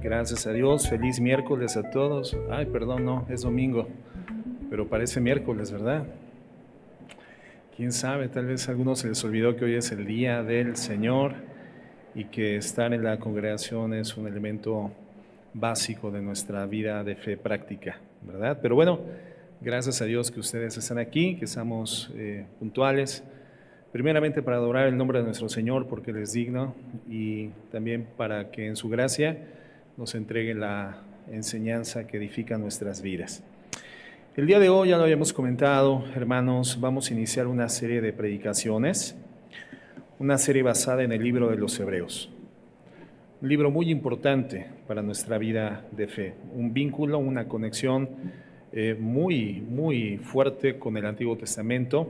Gracias a Dios, feliz miércoles a todos. Ay, perdón, no, es domingo, pero parece miércoles, ¿verdad? Quién sabe, tal vez a algunos se les olvidó que hoy es el día del Señor y que estar en la congregación es un elemento básico de nuestra vida de fe práctica, ¿verdad? Pero bueno, gracias a Dios que ustedes están aquí, que estamos puntuales. Primeramente para adorar el nombre de nuestro Señor porque Él es digno y también para que en su gracia nos entregue la enseñanza que edifica nuestras vidas. El día de hoy, ya lo habíamos comentado, hermanos, vamos a iniciar una serie de predicaciones, una serie basada en el libro de los Hebreos. Un libro muy importante para nuestra vida de fe, un vínculo, una conexión muy fuerte con el Antiguo Testamento,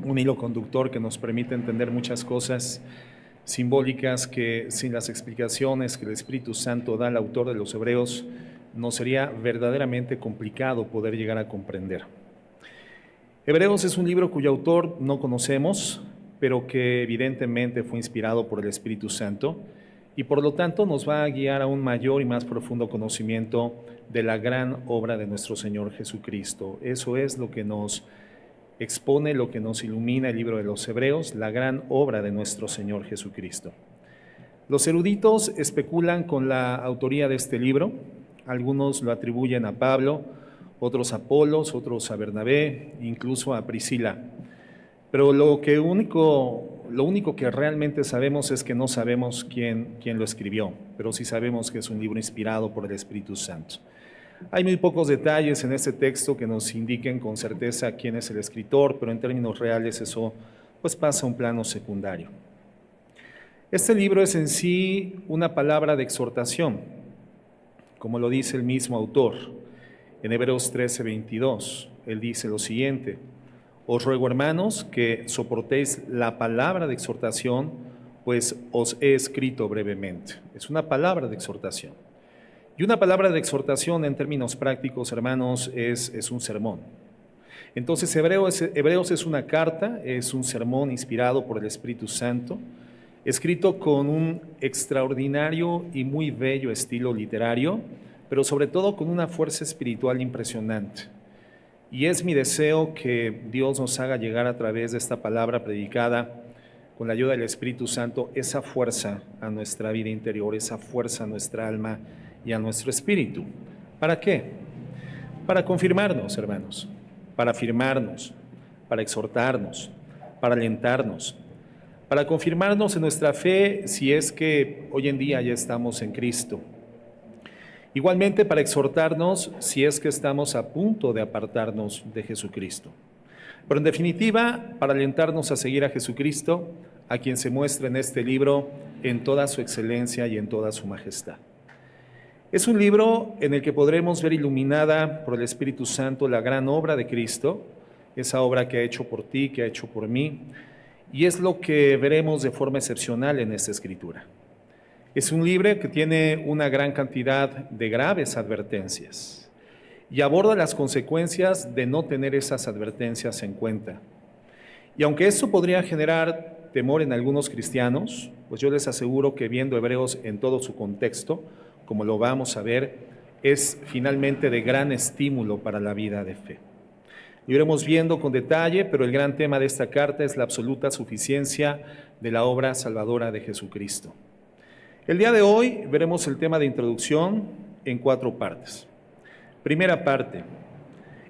un hilo conductor que nos permite entender muchas cosas simbólicas que sin las explicaciones que el Espíritu Santo da al autor de los Hebreos, nos sería verdaderamente complicado poder llegar a comprender. Hebreos es un libro cuyo autor no conocemos, pero que evidentemente fue inspirado por el Espíritu Santo y por lo tanto nos va a guiar a un mayor y más profundo conocimiento de la gran obra de nuestro Señor Jesucristo. Eso es lo que nos expone, lo que nos ilumina el libro de los Hebreos, la gran obra de nuestro Señor Jesucristo. Los eruditos especulan con la autoría de este libro, algunos lo atribuyen a Pablo, otros a Apolos, otros a Bernabé, incluso a Priscila. Pero lo único que realmente sabemos es que no sabemos quién lo escribió, pero sí sabemos que es un libro inspirado por el Espíritu Santo. Hay muy pocos detalles en este texto que nos indiquen con certeza quién es el escritor, pero en términos reales eso pues pasa a un plano secundario. Este libro es en sí una palabra de exhortación, como lo dice el mismo autor. En Hebreos 13:22, él dice lo siguiente: os ruego, hermanos, que soportéis la palabra de exhortación, pues os he escrito brevemente. Es una palabra de exhortación. Y una palabra de exhortación en términos prácticos, hermanos, es un sermón. Entonces, Hebreos es una carta, es un sermón inspirado por el Espíritu Santo, escrito con un extraordinario y muy bello estilo literario, pero sobre todo con una fuerza espiritual impresionante. Y es mi deseo que Dios nos haga llegar a través de esta palabra predicada, con la ayuda del Espíritu Santo, esa fuerza a nuestra vida interior, esa fuerza a nuestra alma y a nuestro espíritu. ¿Para qué? Para confirmarnos, hermanos, para afirmarnos, para exhortarnos, para alentarnos, para confirmarnos en nuestra fe si es que hoy en día ya estamos en Cristo. Igualmente para exhortarnos si es que estamos a punto de apartarnos de Jesucristo. Pero en definitiva, para alentarnos a seguir a Jesucristo, a quien se muestra en este libro en toda su excelencia y en toda su majestad. Es un libro en el que podremos ver iluminada por el Espíritu Santo la gran obra de Cristo, esa obra que ha hecho por ti, que ha hecho por mí, y es lo que veremos de forma excepcional en esta escritura. Es un libro que tiene una gran cantidad de graves advertencias y aborda las consecuencias de no tener esas advertencias en cuenta. Y aunque esto podría generar temor en algunos cristianos, pues yo les aseguro que viendo Hebreos en todo su contexto, como lo vamos a ver, es finalmente de gran estímulo para la vida de fe. Lo iremos viendo con detalle, pero el gran tema de esta carta es la absoluta suficiencia de la obra salvadora de Jesucristo. El día de hoy veremos el tema de introducción en 4 partes. Primera parte,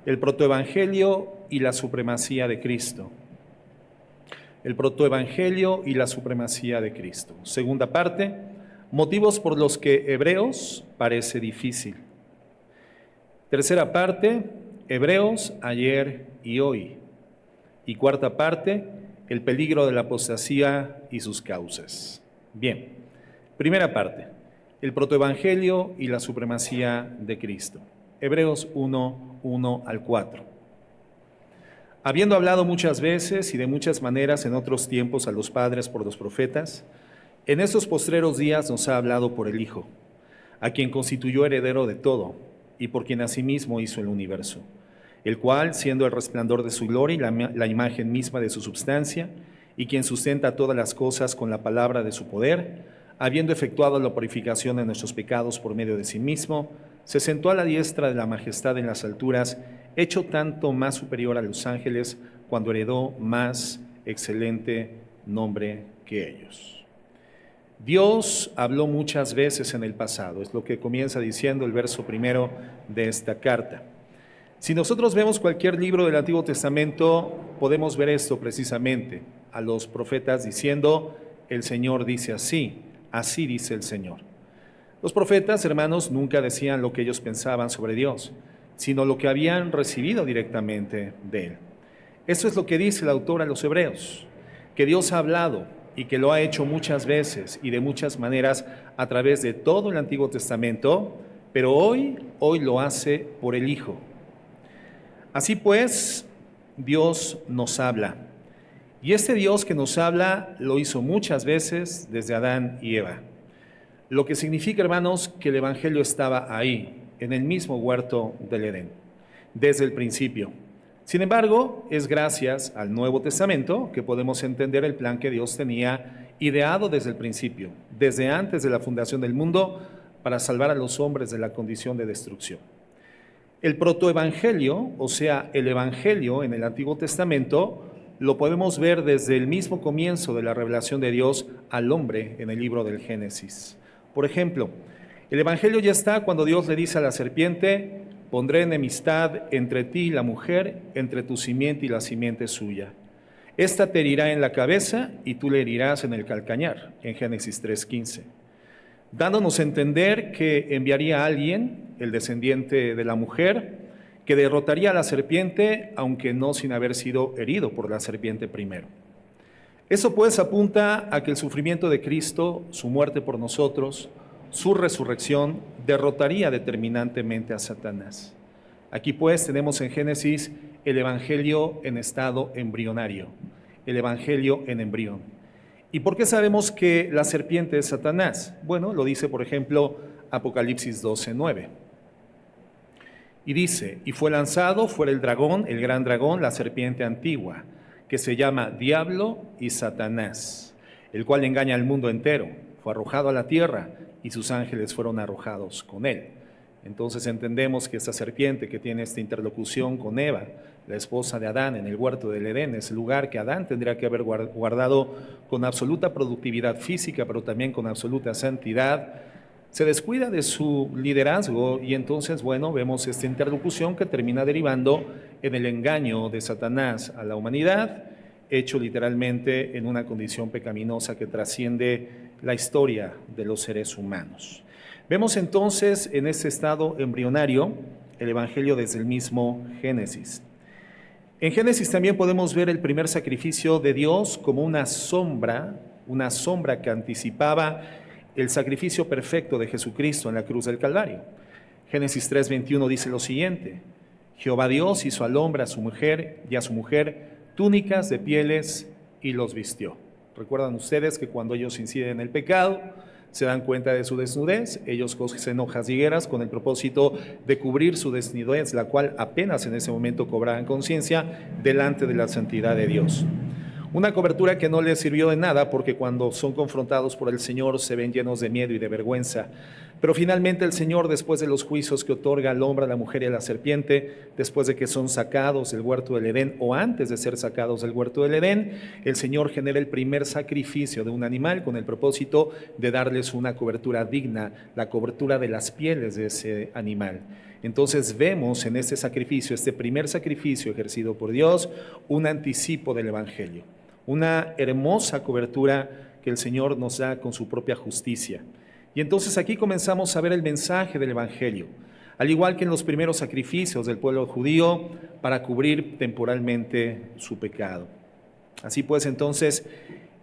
el protoevangelio y la supremacía de Cristo. El protoevangelio y la supremacía de Cristo. Segunda parte, motivos por los que Hebreos parece difícil. Tercera parte, Hebreos ayer y hoy. Y cuarta parte, el peligro de la apostasía y sus causas. Bien, primera parte, el protoevangelio y la supremacía de Cristo. Hebreos 1 al 4. Habiendo hablado muchas veces y de muchas maneras en otros tiempos a los padres por los profetas, en estos postreros días nos ha hablado por el Hijo, a quien constituyó heredero de todo y por quien asimismo hizo el universo, el cual, siendo el resplandor de su gloria y la imagen misma de su substancia, y quien sustenta todas las cosas con la palabra de su poder, habiendo efectuado la purificación de nuestros pecados por medio de sí mismo, se sentó a la diestra de la majestad en las alturas, hecho tanto más superior a los ángeles, cuando heredó más excelente nombre que ellos. Dios habló muchas veces en el pasado, es lo que comienza diciendo el verso primero de esta carta. Si nosotros vemos cualquier libro del Antiguo Testamento, podemos ver esto precisamente, a los profetas diciendo, el Señor dice así, así dice el Señor. Los profetas, hermanos, nunca decían lo que ellos pensaban sobre Dios, sino lo que habían recibido directamente de Él. Esto es lo que dice el autor a los Hebreos, que Dios ha hablado y que lo ha hecho muchas veces y de muchas maneras a través de todo el Antiguo Testamento, pero hoy lo hace por el Hijo. Así pues, Dios nos habla. Y este Dios que nos habla lo hizo muchas veces desde Adán y Eva. Lo que significa, hermanos, que el Evangelio estaba ahí, en el mismo huerto del Edén, desde el principio. Sin embargo, es gracias al Nuevo Testamento que podemos entender el plan que Dios tenía ideado desde el principio, desde antes de la fundación del mundo, para salvar a los hombres de la condición de destrucción. El protoevangelio, o sea, el Evangelio en el Antiguo Testamento, lo podemos ver desde el mismo comienzo de la revelación de Dios al hombre en el libro del Génesis. Por ejemplo, el Evangelio ya está cuando Dios le dice a la serpiente, pondré enemistad entre ti y la mujer, entre tu simiente y la simiente suya. Esta te herirá en la cabeza y tú le herirás en el calcañar, en Génesis 3:15. Dándonos a entender que enviaría a alguien, el descendiente de la mujer, que derrotaría a la serpiente, aunque no sin haber sido herido por la serpiente primero. Eso pues apunta a que el sufrimiento de Cristo, su muerte por nosotros, su resurrección, derrotaría determinantemente a Satanás. Aquí pues tenemos en Génesis el Evangelio en estado embrionario, el Evangelio en embrión. ¿Y por qué sabemos que la serpiente es Satanás? Bueno, lo dice, por ejemplo, Apocalipsis 12:9. Y dice, y fue lanzado fuera el dragón, el gran dragón, la serpiente antigua, que se llama Diablo y Satanás, el cual engaña al mundo entero. Fue arrojado a la tierra y sus ángeles fueron arrojados con él. Entonces entendemos que esta serpiente que tiene esta interlocución con Eva, la esposa de Adán en el huerto del Edén, es el lugar que Adán tendría que haber guardado con absoluta productividad física, pero también con absoluta santidad. Se descuida de su liderazgo y entonces, bueno, vemos esta interlocución que termina derivando en el engaño de Satanás a la humanidad, hecho literalmente en una condición pecaminosa que trasciende la historia de los seres humanos. Vemos entonces en este estado embrionario el Evangelio desde el mismo Génesis. En Génesis también podemos ver el primer sacrificio de Dios como una sombra que anticipaba el sacrificio perfecto de Jesucristo en la cruz del Calvario. Génesis 3:21 dice lo siguiente: Jehová Dios hizo al hombre, a su mujer y a su mujer túnicas de pieles y los vistió. Recuerdan ustedes que cuando ellos inciden en el pecado, se dan cuenta de su desnudez, ellos cosen hojas de higueras con el propósito de cubrir su desnudez, la cual apenas en ese momento cobraban conciencia delante de la santidad de Dios. Una cobertura que no les sirvió de nada porque cuando son confrontados por el Señor se ven llenos de miedo y de vergüenza. Pero finalmente el Señor, después de los juicios que otorga al hombre, a la mujer y a la serpiente, después de que son sacados del huerto del Edén o antes de ser sacados del huerto del Edén, el Señor genera el primer sacrificio de un animal con el propósito de darles una cobertura digna, la cobertura de las pieles de ese animal. Entonces vemos en este sacrificio, este primer sacrificio ejercido por Dios, un anticipo del Evangelio, una hermosa cobertura que el Señor nos da con su propia justicia. Y entonces aquí comenzamos a ver el mensaje del Evangelio, al igual que en los primeros sacrificios del pueblo judío para cubrir temporalmente su pecado. Así pues, entonces,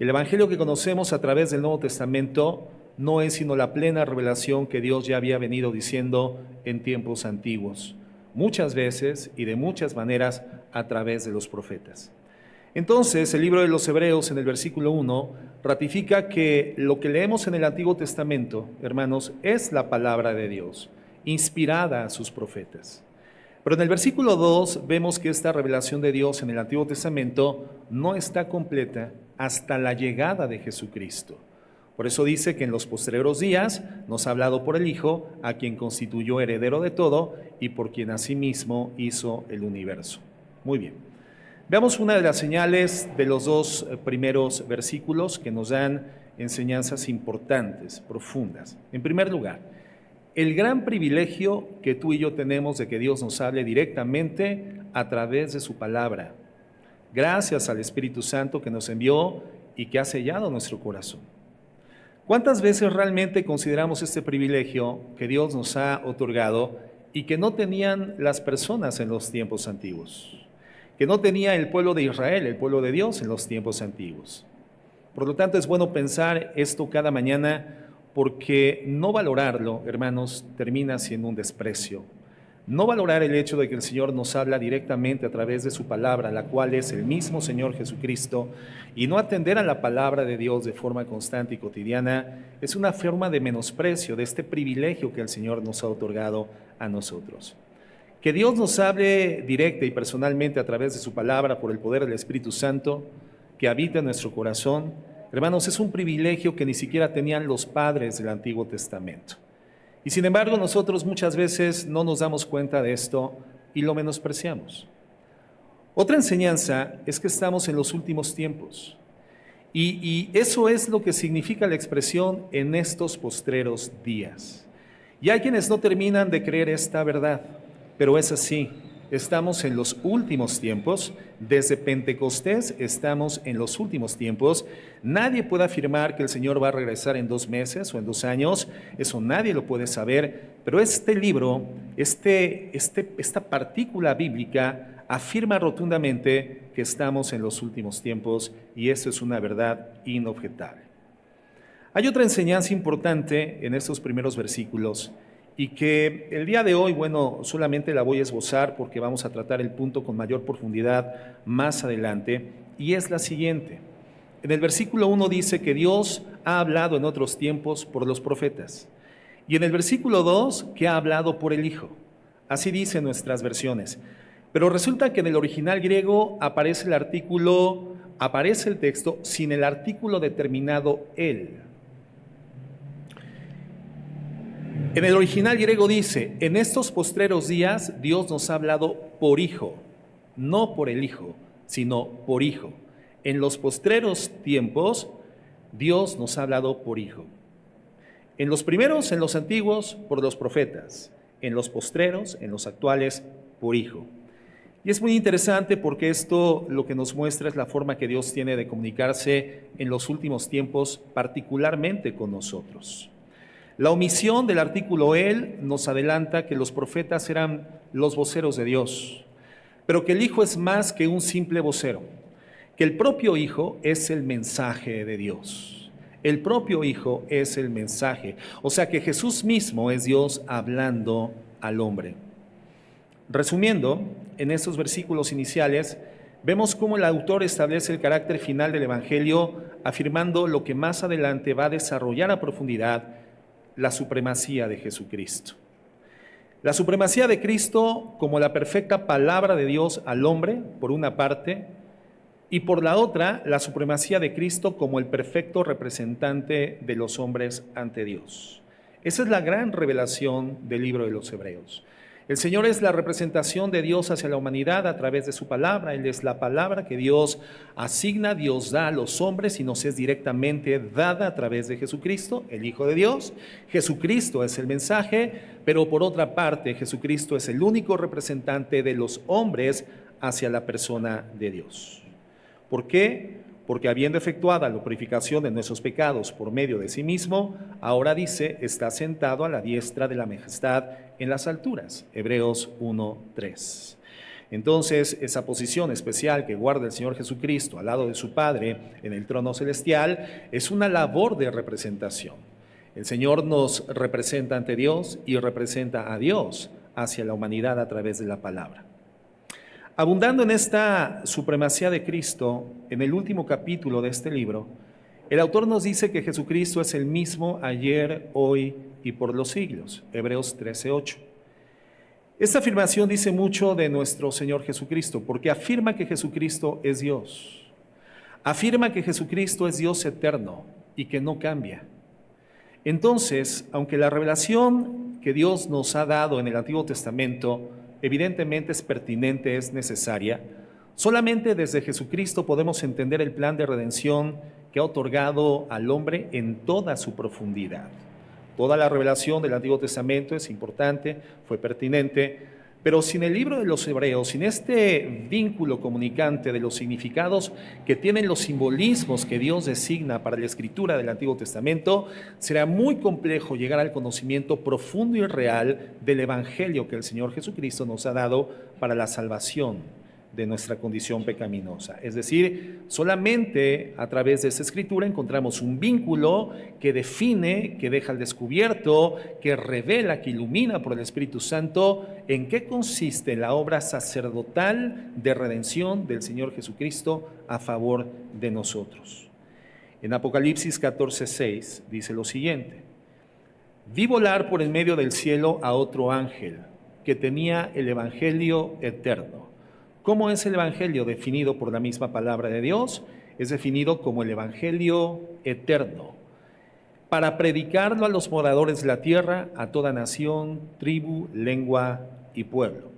el Evangelio que conocemos a través del Nuevo Testamento no es sino la plena revelación que Dios ya había venido diciendo en tiempos antiguos, muchas veces y de muchas maneras a través de los profetas. Entonces, el libro de los Hebreos en el versículo 1 ratifica que lo que leemos en el Antiguo Testamento, hermanos, es la palabra de Dios, inspirada a sus profetas. Pero en el versículo 2 vemos que esta revelación de Dios en el Antiguo Testamento no está completa hasta la llegada de Jesucristo. Por eso dice que en los postreros días nos ha hablado por el Hijo, a quien constituyó heredero de todo y por quien asimismo hizo el universo. Muy bien. Veamos una de las señales de los dos primeros versículos que nos dan enseñanzas importantes, profundas. En primer lugar, el gran privilegio que tú y yo tenemos de que Dios nos hable directamente a través de su palabra, gracias al Espíritu Santo que nos envió y que ha sellado nuestro corazón. ¿Cuántas veces realmente consideramos este privilegio que Dios nos ha otorgado y que no tenían las personas en los tiempos antiguos? Que no tenía el pueblo de Israel, el pueblo de Dios en los tiempos antiguos. Por lo tanto, es bueno pensar esto cada mañana, porque no valorarlo, hermanos, termina siendo un desprecio. No valorar el hecho de que el Señor nos habla directamente a través de su palabra, la cual es el mismo Señor Jesucristo, y no atender a la palabra de Dios de forma constante y cotidiana, es una forma de menosprecio de este privilegio que el Señor nos ha otorgado a nosotros. Que Dios nos hable directa y personalmente a través de su palabra por el poder del Espíritu Santo que habita en nuestro corazón, hermanos, es un privilegio que ni siquiera tenían los padres del Antiguo Testamento. Y sin embargo, nosotros muchas veces no nos damos cuenta de esto y lo menospreciamos. Otra enseñanza es que estamos en los últimos tiempos. Y eso es lo que significa la expresión en estos postreros días. Y hay quienes no terminan de creer esta verdad, pero es así. Estamos en los últimos tiempos, desde Pentecostés estamos en los últimos tiempos. Nadie puede afirmar que el Señor va a regresar en 2 meses o en 2 años, eso nadie lo puede saber, pero este libro, esta partícula bíblica afirma rotundamente que estamos en los últimos tiempos y eso es una verdad inobjetable. Hay otra enseñanza importante en estos primeros versículos, y que el día de hoy, bueno, solamente la voy a esbozar porque vamos a tratar el punto con mayor profundidad más adelante, y es la siguiente. En el versículo 1 dice que Dios ha hablado en otros tiempos por los profetas, y en el versículo 2 que ha hablado por el Hijo. Así dicen nuestras versiones. Pero resulta que en el original griego aparece el texto sin el artículo determinado él. En el original griego dice, en estos postreros días Dios nos ha hablado por Hijo, no por el Hijo, sino por Hijo. En los postreros tiempos Dios nos ha hablado por Hijo. En los primeros, en los antiguos, por los profetas. En los postreros, en los actuales, por Hijo. Y es muy interesante porque esto lo que nos muestra es la forma que Dios tiene de comunicarse en los últimos tiempos, particularmente con nosotros. La omisión del artículo él nos adelanta que los profetas eran los voceros de Dios, pero que el Hijo es más que un simple vocero, que el propio Hijo es el mensaje de Dios. El propio Hijo es el mensaje, o sea que Jesús mismo es Dios hablando al hombre. Resumiendo, en estos versículos iniciales, vemos cómo el autor establece el carácter final del Evangelio, afirmando lo que más adelante va a desarrollar a profundidad: la supremacía de Jesucristo. La supremacía de Cristo como la perfecta palabra de Dios al hombre, por una parte, y por la otra, la supremacía de Cristo como el perfecto representante de los hombres ante Dios. Esa es la gran revelación del libro de los Hebreos. El Señor es la representación de Dios hacia la humanidad a través de su palabra. Él es la palabra que Dios asigna, Dios da a los hombres y nos es directamente dada a través de Jesucristo, el Hijo de Dios. Jesucristo es el mensaje, pero por otra parte, Jesucristo es el único representante de los hombres hacia la persona de Dios. ¿Por qué? Porque habiendo efectuada la purificación de nuestros pecados por medio de sí mismo, ahora dice, está sentado a la diestra de la majestad en las alturas. Hebreos 1:3. Entonces, esa posición especial que guarda el Señor Jesucristo al lado de su Padre en el trono celestial es una labor de representación. El Señor nos representa ante Dios y representa a Dios hacia la humanidad a través de la palabra. Abundando en esta supremacía de Cristo, en el último capítulo de este libro, el autor nos dice que Jesucristo es el mismo ayer, hoy y por los siglos. Hebreos 13:8. Esta afirmación dice mucho de nuestro Señor Jesucristo, porque afirma que Jesucristo es Dios. Afirma que Jesucristo es Dios eterno. y que no cambia. Entonces, aunque la revelación que Dios nos ha dado en el Antiguo Testamento evidentemente es pertinente, es necesaria, solamente desde Jesucristo podemos entender el plan de redención que ha otorgado al hombre en toda su profundidad. Toda la revelación del Antiguo Testamento es importante, fue pertinente, pero sin el libro de los Hebreos, sin este vínculo comunicante de los significados que tienen los simbolismos que Dios designa para la escritura del Antiguo Testamento, será muy complejo llegar al conocimiento profundo y real del Evangelio que el Señor Jesucristo nos ha dado para la salvación de nuestra condición pecaminosa. Es decir, solamente a través de esta escritura encontramos un vínculo que define, que deja al descubierto, que revela, que ilumina por el Espíritu Santo en qué consiste la obra sacerdotal de redención del Señor Jesucristo a favor de nosotros. En Apocalipsis 14:6 dice lo siguiente: vi volar por en medio del cielo a otro ángel que tenía el Evangelio eterno. ¿Cómo es el Evangelio definido por la misma palabra de Dios? Es definido como el Evangelio eterno, para predicarlo a los moradores de la tierra, a toda nación, tribu, lengua y pueblo.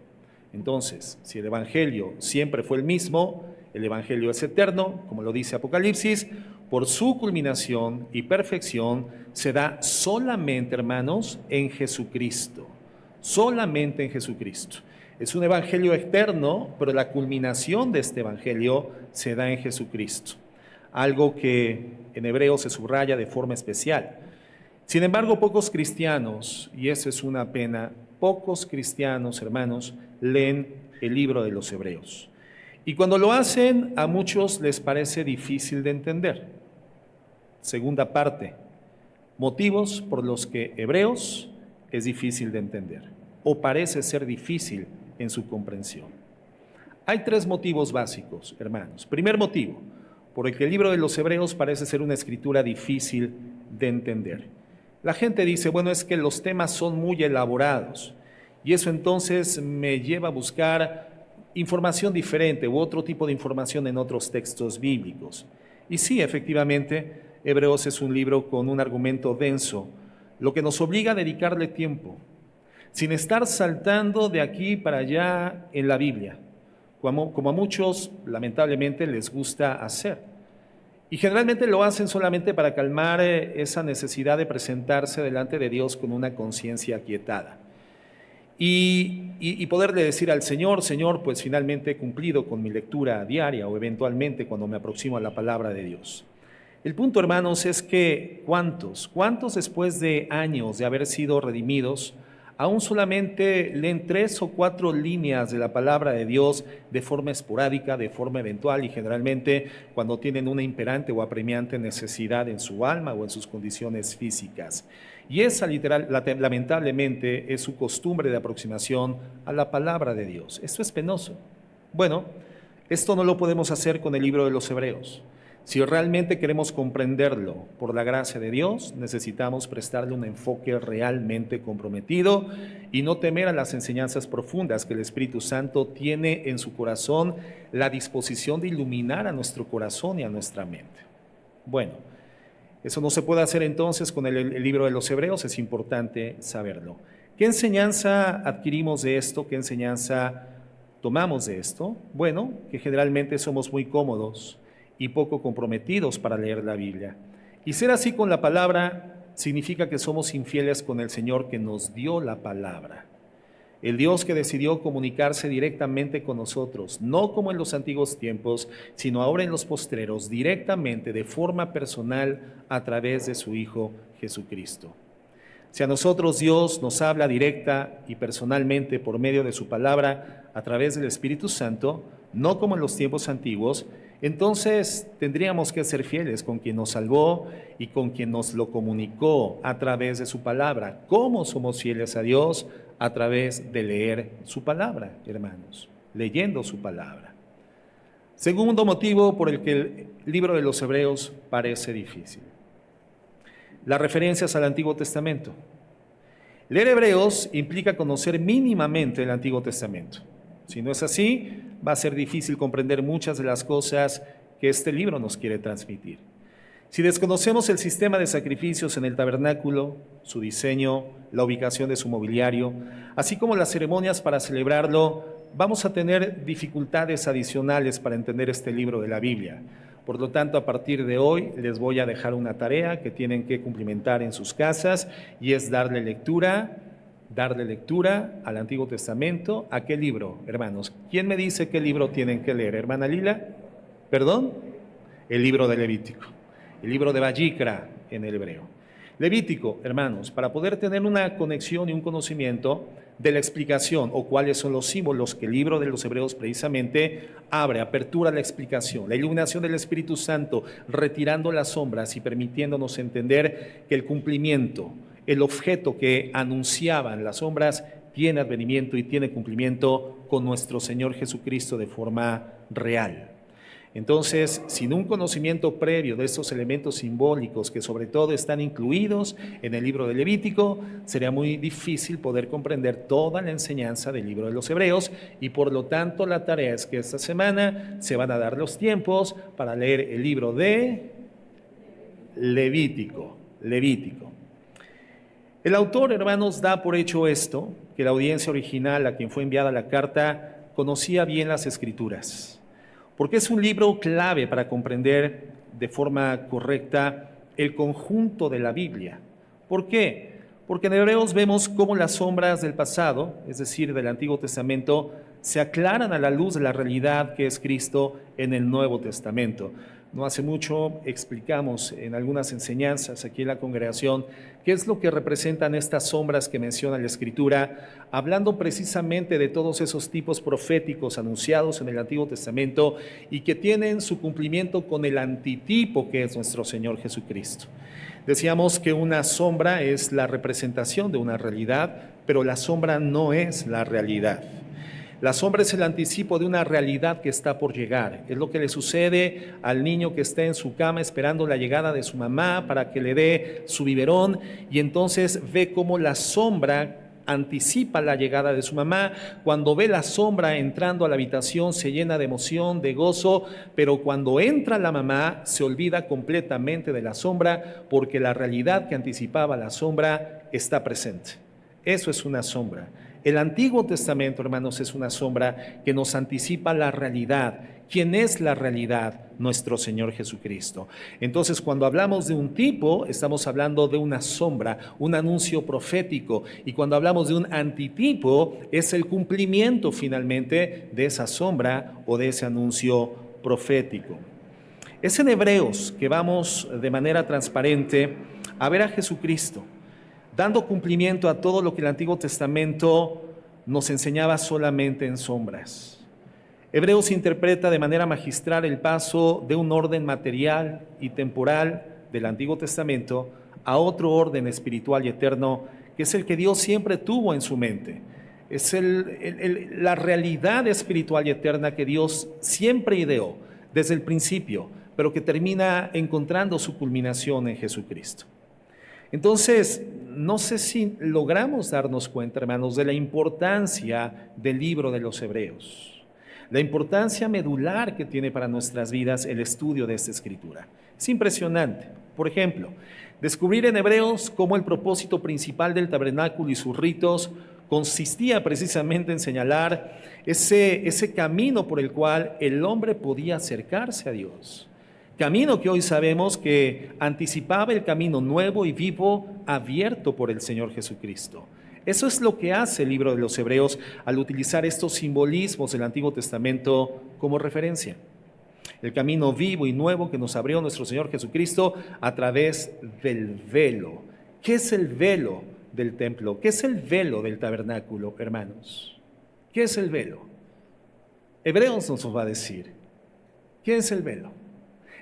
Entonces, si el Evangelio siempre fue el mismo, el Evangelio es eterno, como lo dice Apocalipsis, por su culminación y perfección se da solamente, hermanos, en Jesucristo, solamente en Jesucristo. Es un evangelio eterno, pero la culminación de este evangelio se da en Jesucristo. Algo que en hebreo se subraya de forma especial. Sin embargo, pocos cristianos, y eso es una pena, pocos cristianos, hermanos, leen el libro de los Hebreos. Y cuando lo hacen, a muchos les parece difícil de entender. Segunda parte, motivos por los que Hebreos es difícil de entender, o parece ser difícil en su comprensión. Hay tres motivos básicos, hermanos. Primer motivo, por el que el libro de los Hebreos parece ser una escritura difícil de entender. La gente dice, bueno, es que los temas son muy elaborados, y eso entonces me lleva a buscar información diferente u otro tipo de información en otros textos bíblicos. Y sí, efectivamente, Hebreos es un libro con un argumento denso, lo que nos obliga a dedicarle tiempo, sin estar saltando de aquí para allá en la Biblia, como a muchos lamentablemente les gusta hacer. Y generalmente lo hacen solamente para calmar esa necesidad de presentarse delante de Dios con una conciencia aquietada. Y poderle decir al Señor, Señor, pues finalmente he cumplido con mi lectura diaria o eventualmente cuando me aproximo a la palabra de Dios. El punto, hermanos, es que ¿cuántos después de años de haber sido redimidos, aún solamente leen 3 o 4 líneas de la palabra de Dios de forma esporádica, de forma eventual y generalmente cuando tienen una imperante o apremiante necesidad en su alma o en sus condiciones físicas? Y esa lamentablemente es su costumbre de aproximación a la palabra de Dios. Esto es penoso. Bueno, esto no lo podemos hacer con el libro de los Hebreos. Si realmente queremos comprenderlo por la gracia de Dios, necesitamos prestarle un enfoque realmente comprometido y no temer a las enseñanzas profundas que el Espíritu Santo tiene en su corazón, la disposición de iluminar a nuestro corazón y a nuestra mente. Bueno, eso no se puede hacer entonces con el libro de los Hebreos, es importante saberlo. ¿Qué enseñanza adquirimos de esto? ¿Qué enseñanza tomamos de esto? Bueno, que generalmente somos muy cómodos y poco comprometidos para leer la Biblia. Y ser así con la palabra significa que somos infieles con el Señor que nos dio la palabra. El Dios que decidió comunicarse directamente con nosotros, no como en los antiguos tiempos, sino ahora en los postreros, directamente, de forma personal, a través de su Hijo Jesucristo. Si a nosotros Dios nos habla directa y personalmente por medio de su palabra, a través del Espíritu Santo, no como en los tiempos antiguos, entonces tendríamos que ser fieles con quien nos salvó y con quien nos lo comunicó a través de su palabra. ¿Cómo somos fieles a Dios? A través de leer su palabra, hermanos, leyendo su palabra. Segundo motivo por el que el libro de los Hebreos parece difícil: las referencias al Antiguo Testamento. Leer Hebreos implica conocer mínimamente el Antiguo Testamento. Si no es así, va a ser difícil comprender muchas de las cosas que este libro nos quiere transmitir. Si desconocemos el sistema de sacrificios en el tabernáculo, su diseño, la ubicación de su mobiliario, así como las ceremonias para celebrarlo, vamos a tener dificultades adicionales para entender este libro de la Biblia. Por lo tanto, a partir de hoy les voy a dejar una tarea que tienen que cumplimentar en sus casas y es darle lectura al Antiguo Testamento. ¿A qué libro, hermanos? ¿Quién me dice qué libro tienen que leer? ¿Hermana Lila? ¿Perdón? El libro de Levítico. El libro de Vayikra en el hebreo. Levítico, hermanos, para poder tener una conexión y un conocimiento de la explicación o cuáles son los símbolos que el libro de los Hebreos precisamente abre, apertura la explicación, la iluminación del Espíritu Santo, retirando las sombras y permitiéndonos entender que el cumplimiento, el objeto que anunciaban las sombras, tiene advenimiento y tiene cumplimiento con nuestro Señor Jesucristo de forma real. Entonces, sin un conocimiento previo de estos elementos simbólicos que sobre todo están incluidos en el libro de Levítico, sería muy difícil poder comprender toda la enseñanza del libro de los Hebreos y por lo tanto la tarea es que esta semana se van a dar los tiempos para leer el libro de Levítico. El autor, hermanos, da por hecho esto, que la audiencia original a quien fue enviada la carta conocía bien las Escrituras, porque es un libro clave para comprender de forma correcta el conjunto de la Biblia. ¿Por qué? Porque en Hebreos vemos cómo las sombras del pasado, es decir, del Antiguo Testamento, se aclaran a la luz de la realidad que es Cristo en el Nuevo Testamento. No hace mucho explicamos en algunas enseñanzas aquí en la congregación qué es lo que representan estas sombras que menciona la Escritura, hablando precisamente de todos esos tipos proféticos anunciados en el Antiguo Testamento y que tienen su cumplimiento con el antitipo que es nuestro Señor Jesucristo. Decíamos que una sombra es la representación de una realidad, pero la sombra no es la realidad. La sombra es el anticipo de una realidad que está por llegar. Es lo que le sucede al niño que está en su cama esperando la llegada de su mamá para que le dé su biberón y entonces ve cómo la sombra anticipa la llegada de su mamá. Cuando ve la sombra entrando a la habitación se llena de emoción, de gozo, pero cuando entra la mamá se olvida completamente de la sombra porque la realidad que anticipaba la sombra está presente. Eso es una sombra. El Antiguo Testamento, hermanos, es una sombra que nos anticipa la realidad. ¿Quién es la realidad? Nuestro Señor Jesucristo. Entonces, cuando hablamos de un tipo, estamos hablando de una sombra, un anuncio profético. Y cuando hablamos de un antitipo, es el cumplimiento finalmente de esa sombra o de ese anuncio profético. Es en Hebreos que vamos de manera transparente a ver a Jesucristo, dando cumplimiento a todo lo que el Antiguo Testamento nos enseñaba solamente en sombras. Hebreos interpreta de manera magistral el paso de un orden material y temporal del Antiguo Testamento a otro orden espiritual y eterno, que es el que Dios siempre tuvo en su mente. Es la realidad espiritual y eterna que Dios siempre ideó desde el principio, pero que termina encontrando su culminación en Jesucristo. Entonces, no sé si logramos darnos cuenta, hermanos, de la importancia del libro de los Hebreos, la importancia medular que tiene para nuestras vidas el estudio de esta escritura. Es impresionante. Por ejemplo, descubrir en Hebreos cómo el propósito principal del tabernáculo y sus ritos consistía precisamente en señalar ese camino por el cual el hombre podía acercarse a Dios. Camino que hoy sabemos que anticipaba el camino nuevo y vivo abierto por el Señor Jesucristo. Eso es lo que hace el libro de los Hebreos al utilizar estos simbolismos del Antiguo Testamento como referencia. El camino vivo y nuevo que nos abrió nuestro Señor Jesucristo a través del velo. ¿Qué es el velo del templo? ¿Qué es el velo del tabernáculo, hermanos? ¿Qué es el velo? Hebreos nos va a decir. ¿Qué es el velo?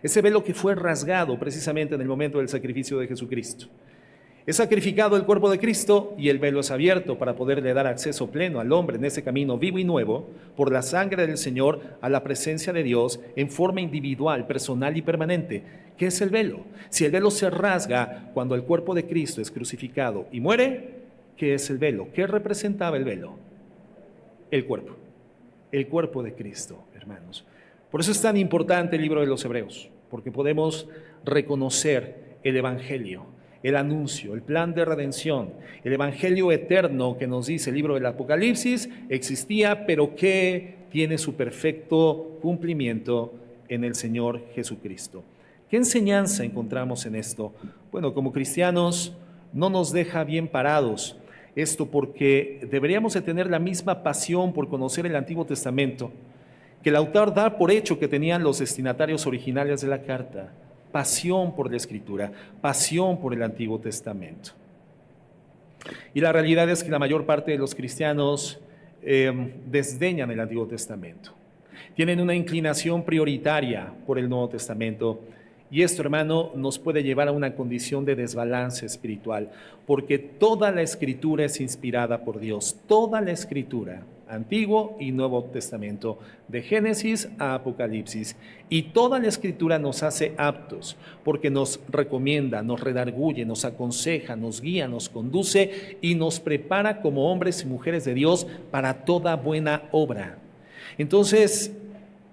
Ese velo que fue rasgado precisamente en el momento del sacrificio de Jesucristo. Es sacrificado el cuerpo de Cristo y el velo es abierto para poderle dar acceso pleno al hombre en ese camino vivo y nuevo por la sangre del Señor a la presencia de Dios en forma individual, personal y permanente. ¿Qué es el velo? Si el velo se rasga cuando el cuerpo de Cristo es crucificado y muere, ¿qué es el velo? ¿Qué representaba el velo? El cuerpo de Cristo, hermanos. Por eso es tan importante el libro de los Hebreos. porque podemos reconocer el Evangelio, el anuncio, el plan de redención, el Evangelio eterno que nos dice el libro del Apocalipsis, existía, pero que tiene su perfecto cumplimiento en el Señor Jesucristo. ¿Qué enseñanza encontramos en esto? Bueno, como cristianos no nos deja bien parados esto, porque deberíamos de tener la misma pasión por conocer el Antiguo Testamento que el autor da por hecho que tenían los destinatarios originales de la carta. Pasión por la Escritura, pasión por el Antiguo Testamento. Y la realidad es que la mayor parte de los cristianos desdeñan el Antiguo Testamento. Tienen una inclinación prioritaria por el Nuevo Testamento. Y esto, hermano, nos puede llevar a una condición de desbalance espiritual, porque toda la Escritura es inspirada por Dios. Toda la Escritura, Antiguo y Nuevo Testamento, de Génesis a Apocalipsis. Y toda la Escritura nos hace aptos, porque nos recomienda, nos redarguye, nos aconseja, nos guía, nos conduce y nos prepara como hombres y mujeres de Dios para toda buena obra. Entonces,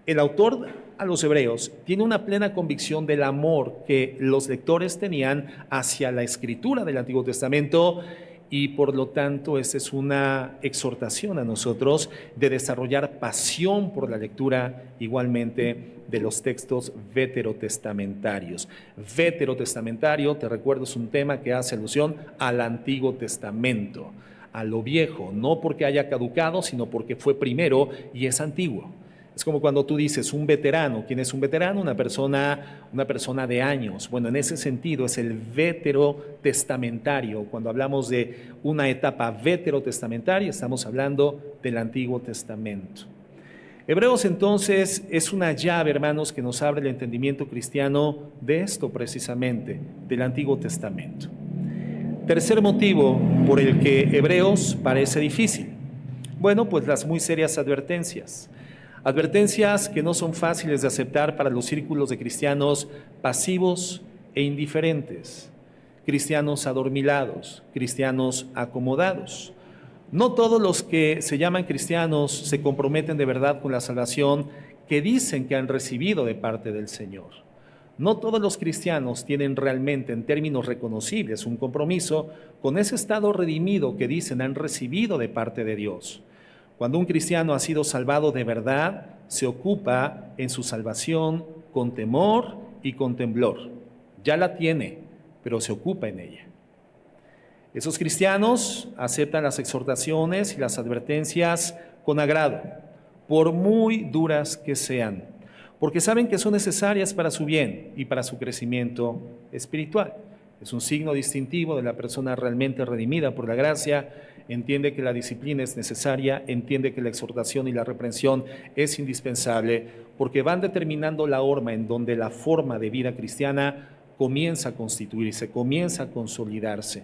el autor a los hebreos tiene una plena convicción del amor que los lectores tenían hacia la Escritura del Antiguo Testamento, y por lo tanto esta es una exhortación a nosotros de desarrollar pasión por la lectura igualmente de los textos veterotestamentarios. Veterotestamentario, te recuerdo, es un tema que hace alusión al Antiguo Testamento, a lo viejo, no porque haya caducado, sino porque fue primero y es antiguo. Es como cuando tú dices un veterano. ¿Quién es un veterano? Una persona de años. Bueno, en ese sentido es el veterotestamentario. Cuando hablamos de una etapa veterotestamentaria, estamos hablando del Antiguo Testamento. Hebreos entonces es una llave, hermanos, que nos abre el entendimiento cristiano de esto precisamente, del Antiguo Testamento. Tercer motivo por el que Hebreos parece difícil. Bueno, pues las muy serias advertencias. Advertencias que no son fáciles de aceptar para los círculos de cristianos pasivos e indiferentes, cristianos adormilados, cristianos acomodados. No todos los que se llaman cristianos se comprometen de verdad con la salvación que dicen que han recibido de parte del Señor. No todos los cristianos tienen realmente, en términos reconocibles, un compromiso con ese estado redimido que dicen han recibido de parte de Dios. Cuando un cristiano ha sido salvado de verdad, se ocupa en su salvación con temor y con temblor. Ya la tiene, pero se ocupa en ella. Esos cristianos aceptan las exhortaciones y las advertencias con agrado, por muy duras que sean, porque saben que son necesarias para su bien y para su crecimiento espiritual. Es un signo distintivo de la persona realmente redimida por la gracia. Entiende que la disciplina es necesaria, entiende que la exhortación y la reprensión es indispensable, porque van determinando la horma en donde la forma de vida cristiana comienza a constituirse, comienza a consolidarse.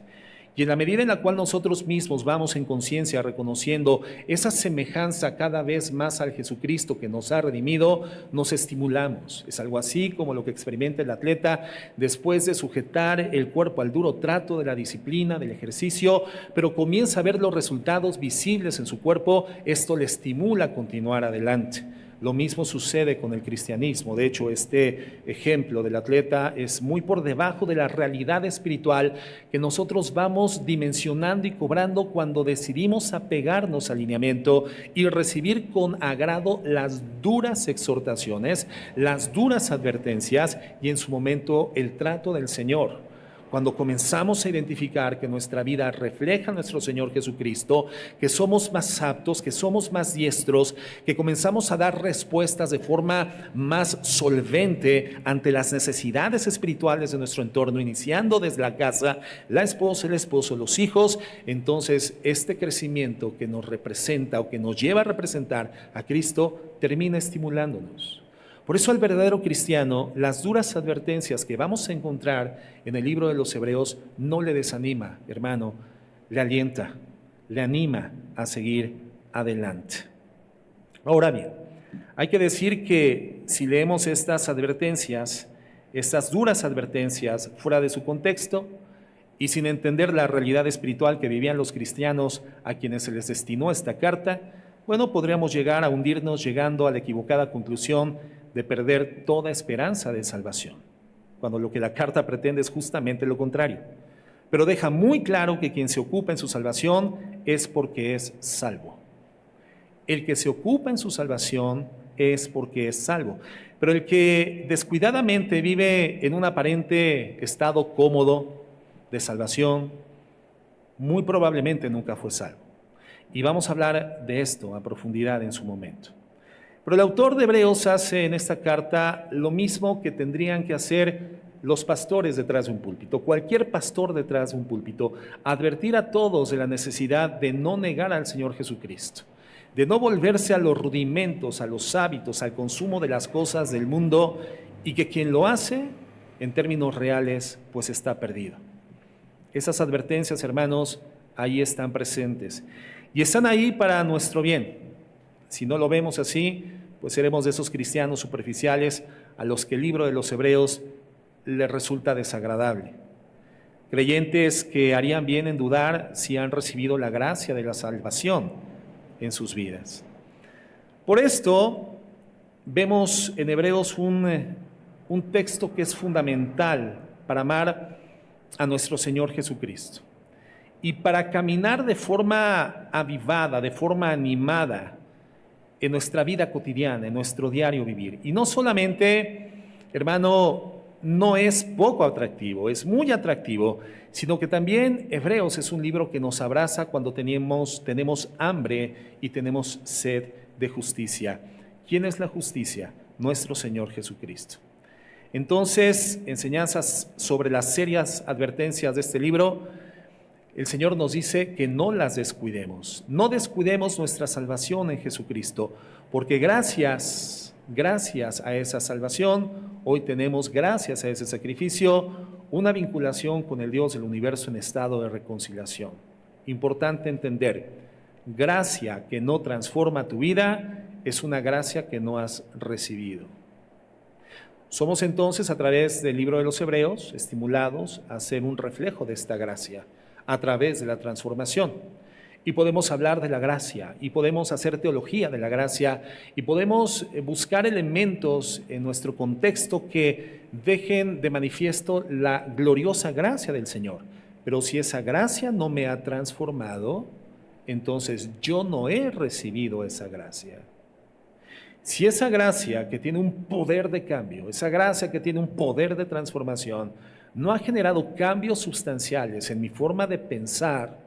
Y en la medida en la cual nosotros mismos vamos en conciencia reconociendo esa semejanza cada vez más al Jesucristo que nos ha redimido, nos estimulamos. Es algo así como lo que experimenta el atleta después de sujetar el cuerpo al duro trato de la disciplina, del ejercicio, pero comienza a ver los resultados visibles en su cuerpo. Esto le estimula a continuar adelante. Lo mismo sucede con el cristianismo. De hecho, este ejemplo del atleta es muy por debajo de la realidad espiritual que nosotros vamos dimensionando y cobrando cuando decidimos apegarnos al lineamiento y recibir con agrado las duras exhortaciones, las duras advertencias y en su momento el trato del Señor. Cuando comenzamos a identificar que nuestra vida refleja a nuestro Señor Jesucristo, que somos más aptos, que somos más diestros, que comenzamos a dar respuestas de forma más solvente ante las necesidades espirituales de nuestro entorno, iniciando desde la casa, la esposa, el esposo, los hijos, entonces este crecimiento que nos representa o que nos lleva a representar a Cristo termina estimulándonos. Por eso al verdadero cristiano, las duras advertencias que vamos a encontrar en el libro de los Hebreos no le desanima, hermano, le alienta, le anima a seguir adelante. Ahora bien, hay que decir que si leemos estas advertencias, estas duras advertencias fuera de su contexto y sin entender la realidad espiritual que vivían los cristianos a quienes se les destinó esta carta, bueno, podríamos llegar a hundirnos llegando a la equivocada conclusión de perder toda esperanza de salvación, cuando lo que la carta pretende es justamente lo contrario. Pero deja muy claro que quien se ocupa en su salvación es porque es salvo. El que se ocupa en su salvación es porque es salvo. Pero el que descuidadamente vive en un aparente estado cómodo de salvación, muy probablemente nunca fue salvo. Y vamos a hablar de esto a profundidad en su momento. Pero el autor de Hebreos hace en esta carta lo mismo que tendrían que hacer los pastores detrás de un púlpito, cualquier pastor detrás de un púlpito, advertir a todos de la necesidad de no negar al Señor Jesucristo, de no volverse a los rudimentos, a los hábitos, al consumo de las cosas del mundo, y que quien lo hace, en términos reales, pues está perdido. Esas advertencias, hermanos, ahí están presentes y están ahí para nuestro bien. Si no lo vemos así, pues seremos de esos cristianos superficiales a los que el libro de los Hebreos les resulta desagradable. Creyentes que harían bien en dudar si han recibido la gracia de la salvación en sus vidas. Por esto, vemos en Hebreos un texto que es fundamental para amar a nuestro Señor Jesucristo y para caminar de forma avivada, de forma animada en nuestra vida cotidiana, en nuestro diario vivir. Y no solamente, hermano, no es poco atractivo, es muy atractivo, sino que también Hebreos es un libro que nos abraza cuando tenemos hambre y tenemos sed de justicia. ¿Quién es la justicia? Nuestro Señor Jesucristo. Entonces, enseñanzas sobre las serias advertencias de este libro, el Señor nos dice que no las descuidemos, no descuidemos nuestra salvación en Jesucristo, porque gracias a esa salvación, hoy tenemos, gracias a ese sacrificio, una vinculación con el Dios del universo en estado de reconciliación. Importante entender, gracia que no transforma tu vida es una gracia que no has recibido. Somos entonces, a través del libro de los Hebreos, estimulados a ser un reflejo de esta gracia, a través de la transformación. Y podemos hablar de la gracia, y podemos hacer teología de la gracia, y podemos buscar elementos en nuestro contexto que dejen de manifiesto la gloriosa gracia del Señor. Pero si esa gracia no me ha transformado, entonces yo no he recibido esa gracia. Si esa gracia que tiene un poder de cambio, esa gracia que tiene un poder de transformación, no ha generado cambios sustanciales en mi forma de pensar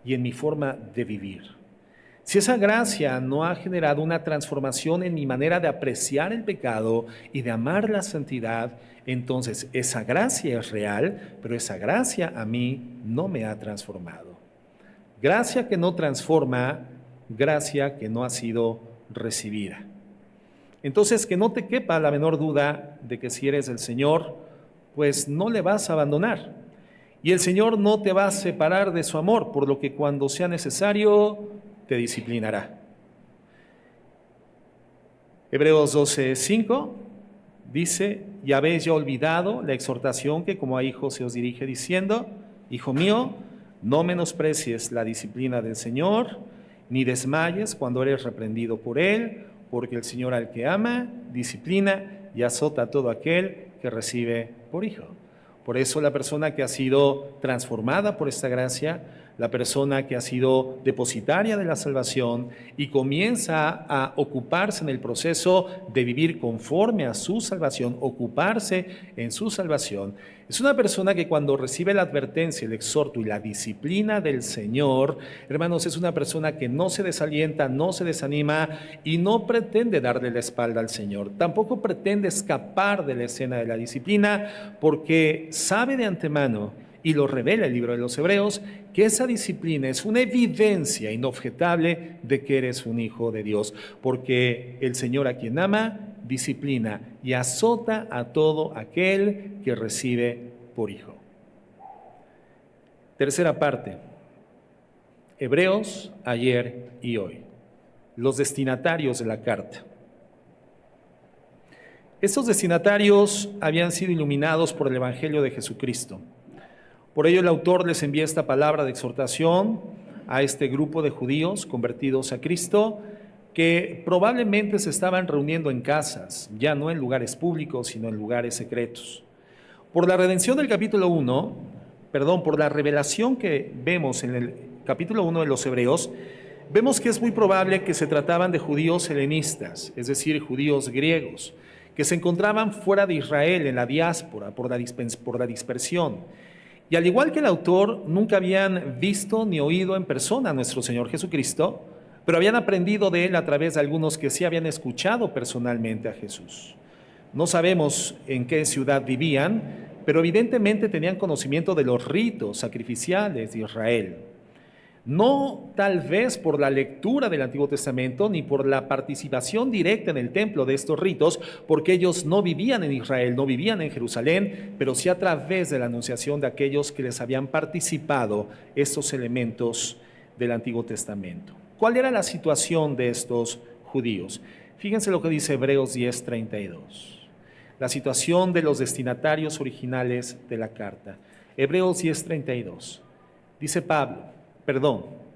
y en mi forma de vivir, si esa gracia no ha generado una transformación en mi manera de apreciar el pecado y de amar la santidad, entonces esa gracia es real, pero esa gracia a mí no me ha transformado. Gracia que no transforma, gracia que no ha sido recibida. Entonces, que no te quepa la menor duda de que si eres del Señor, pues no le vas a abandonar. Y el Señor no te va a separar de su amor, por lo que cuando sea necesario, te disciplinará. Hebreos 12:5 dice, y habéis ya olvidado la exhortación que como a hijos se os dirige diciendo, hijo mío, no menosprecies la disciplina del Señor, ni desmayes cuando eres reprendido por Él, porque el Señor al que ama, disciplina y azota a todo aquel que recibe por hijo. Por eso la persona que ha sido transformada por esta gracia, la persona que ha sido depositaria de la salvación y comienza a ocuparse en el proceso de vivir conforme a su salvación, ocuparse en su salvación, es una persona que cuando recibe la advertencia, el exhorto y la disciplina del Señor, hermanos, es una persona que no se desalienta, no se desanima y no pretende darle la espalda al Señor. Tampoco pretende escapar de la escena de la disciplina porque sabe de antemano, y lo revela el libro de los Hebreos, que esa disciplina es una evidencia inobjetable de que eres un hijo de Dios, porque el Señor a quien ama, disciplina y azota a todo aquel que recibe por hijo. Tercera parte, Hebreos, ayer y hoy, los destinatarios de la carta. Estos destinatarios habían sido iluminados por el Evangelio de Jesucristo. Por ello el autor les envía esta palabra de exhortación a este grupo de judíos convertidos a Cristo que probablemente se estaban reuniendo en casas, ya no en lugares públicos, sino en lugares secretos. Por la redención del capítulo 1, por la revelación que vemos en el capítulo 1 de los Hebreos, vemos que es muy probable que se trataban de judíos helenistas, es decir, judíos griegos, que se encontraban fuera de Israel, en la diáspora, por la dispersión. Y al igual que el autor, nunca habían visto ni oído en persona a nuestro Señor Jesucristo, pero habían aprendido de Él a través de algunos que sí habían escuchado personalmente a Jesús. No sabemos en qué ciudad vivían, pero evidentemente tenían conocimiento de los ritos sacrificiales de Israel. No tal vez por la lectura del Antiguo Testamento ni por la participación directa en el templo de estos ritos, porque ellos no vivían en Israel, no vivían en Jerusalén, pero sí a través de la anunciación de aquellos que les habían participado estos elementos del Antiguo Testamento. ¿Cuál era la situación de estos judíos? Fíjense lo que dice Hebreos 10:32. La situación de los destinatarios originales de la carta. Hebreos 10:32. Dice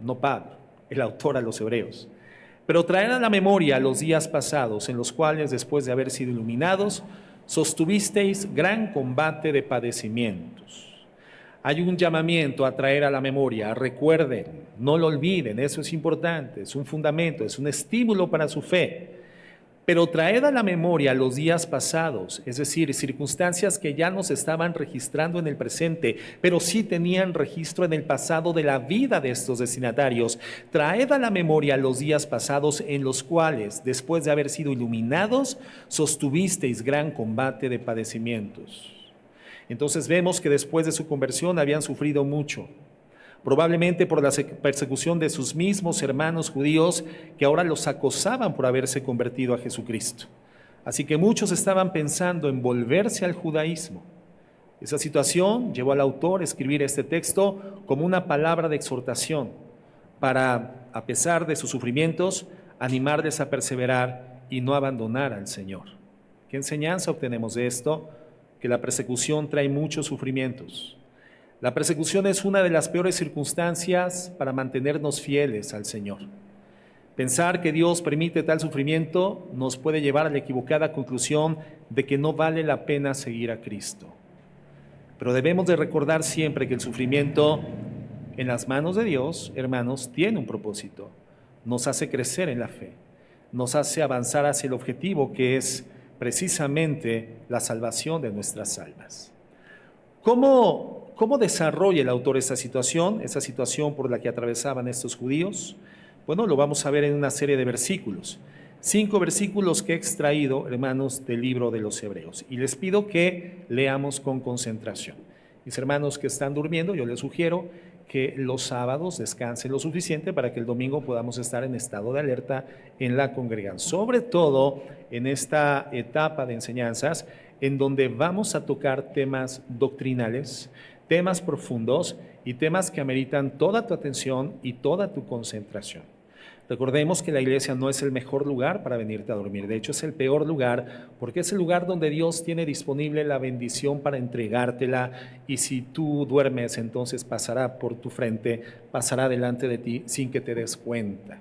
no Pablo, el autor a los Hebreos. Pero traer a la memoria los días pasados, en los cuales, después de haber sido iluminados, sostuvisteis gran combate de padecimientos. Hay un llamamiento a traer a la memoria, recuerden, no lo olviden, eso es importante, es un fundamento, es un estímulo para su fe. Pero traed a la memoria los días pasados, es decir, circunstancias que ya no se estaban registrando en el presente, pero sí tenían registro en el pasado de la vida de estos destinatarios. Traed a la memoria los días pasados en los cuales, después de haber sido iluminados, sostuvisteis gran combate de padecimientos. Entonces vemos que después de su conversión habían sufrido mucho, probablemente por la persecución de sus mismos hermanos judíos que ahora los acosaban por haberse convertido a Jesucristo. Así que muchos estaban pensando en volverse al judaísmo. Esa situación llevó al autor a escribir este texto como una palabra de exhortación para, a pesar de sus sufrimientos, animarles a perseverar y no abandonar al Señor. ¿Qué enseñanza obtenemos de esto? Que la persecución trae muchos sufrimientos. La persecución es una de las peores circunstancias para mantenernos fieles al Señor. Pensar que Dios permite tal sufrimiento nos puede llevar a la equivocada conclusión de que no vale la pena seguir a Cristo. Pero debemos de recordar siempre que el sufrimiento en las manos de Dios, hermanos, tiene un propósito. Nos hace crecer en la fe, nos hace avanzar hacia el objetivo que es precisamente la salvación de nuestras almas. ¿Cómo desarrolla el autor esa situación por la que atravesaban estos judíos? Bueno, lo vamos a ver en una serie de versículos. 5 versículos que he extraído, hermanos, del libro de los Hebreos. Y les pido que leamos con concentración. Mis hermanos que están durmiendo, yo les sugiero que los sábados descansen lo suficiente para que el domingo podamos estar en estado de alerta en la congregación. Sobre todo en esta etapa de enseñanzas en donde vamos a tocar temas doctrinales, temas profundos y temas que ameritan toda tu atención y toda tu concentración. Recordemos que la iglesia no es el mejor lugar para venirte a dormir, de hecho es el peor lugar porque es el lugar donde Dios tiene disponible la bendición para entregártela y si tú duermes entonces pasará por tu frente, pasará delante de ti sin que te des cuenta.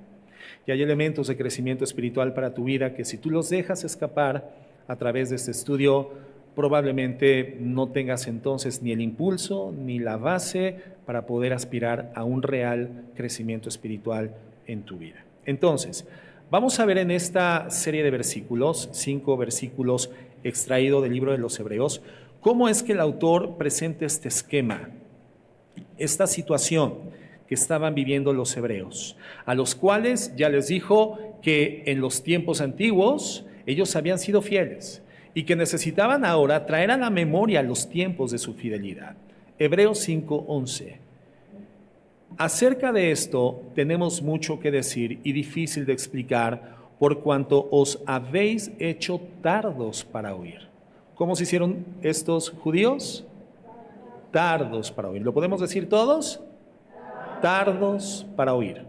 Y hay elementos de crecimiento espiritual para tu vida que si tú los dejas escapar a través de este estudio, probablemente no tengas entonces ni el impulso ni la base para poder aspirar a un real crecimiento espiritual en tu vida. Entonces, vamos a ver en esta serie de versículos, 5 versículos extraídos del libro de los Hebreos, cómo es que el autor presenta este esquema, esta situación que estaban viviendo los hebreos, a los cuales ya les dijo que en los tiempos antiguos ellos habían sido fieles y que necesitaban ahora traer a la memoria los tiempos de su fidelidad. Hebreos 5:11. Acerca de esto tenemos mucho que decir y difícil de explicar por cuanto os habéis hecho tardos para oír. ¿Cómo se hicieron estos judíos? Tardos para oír. ¿Lo podemos decir todos? Tardos para oír.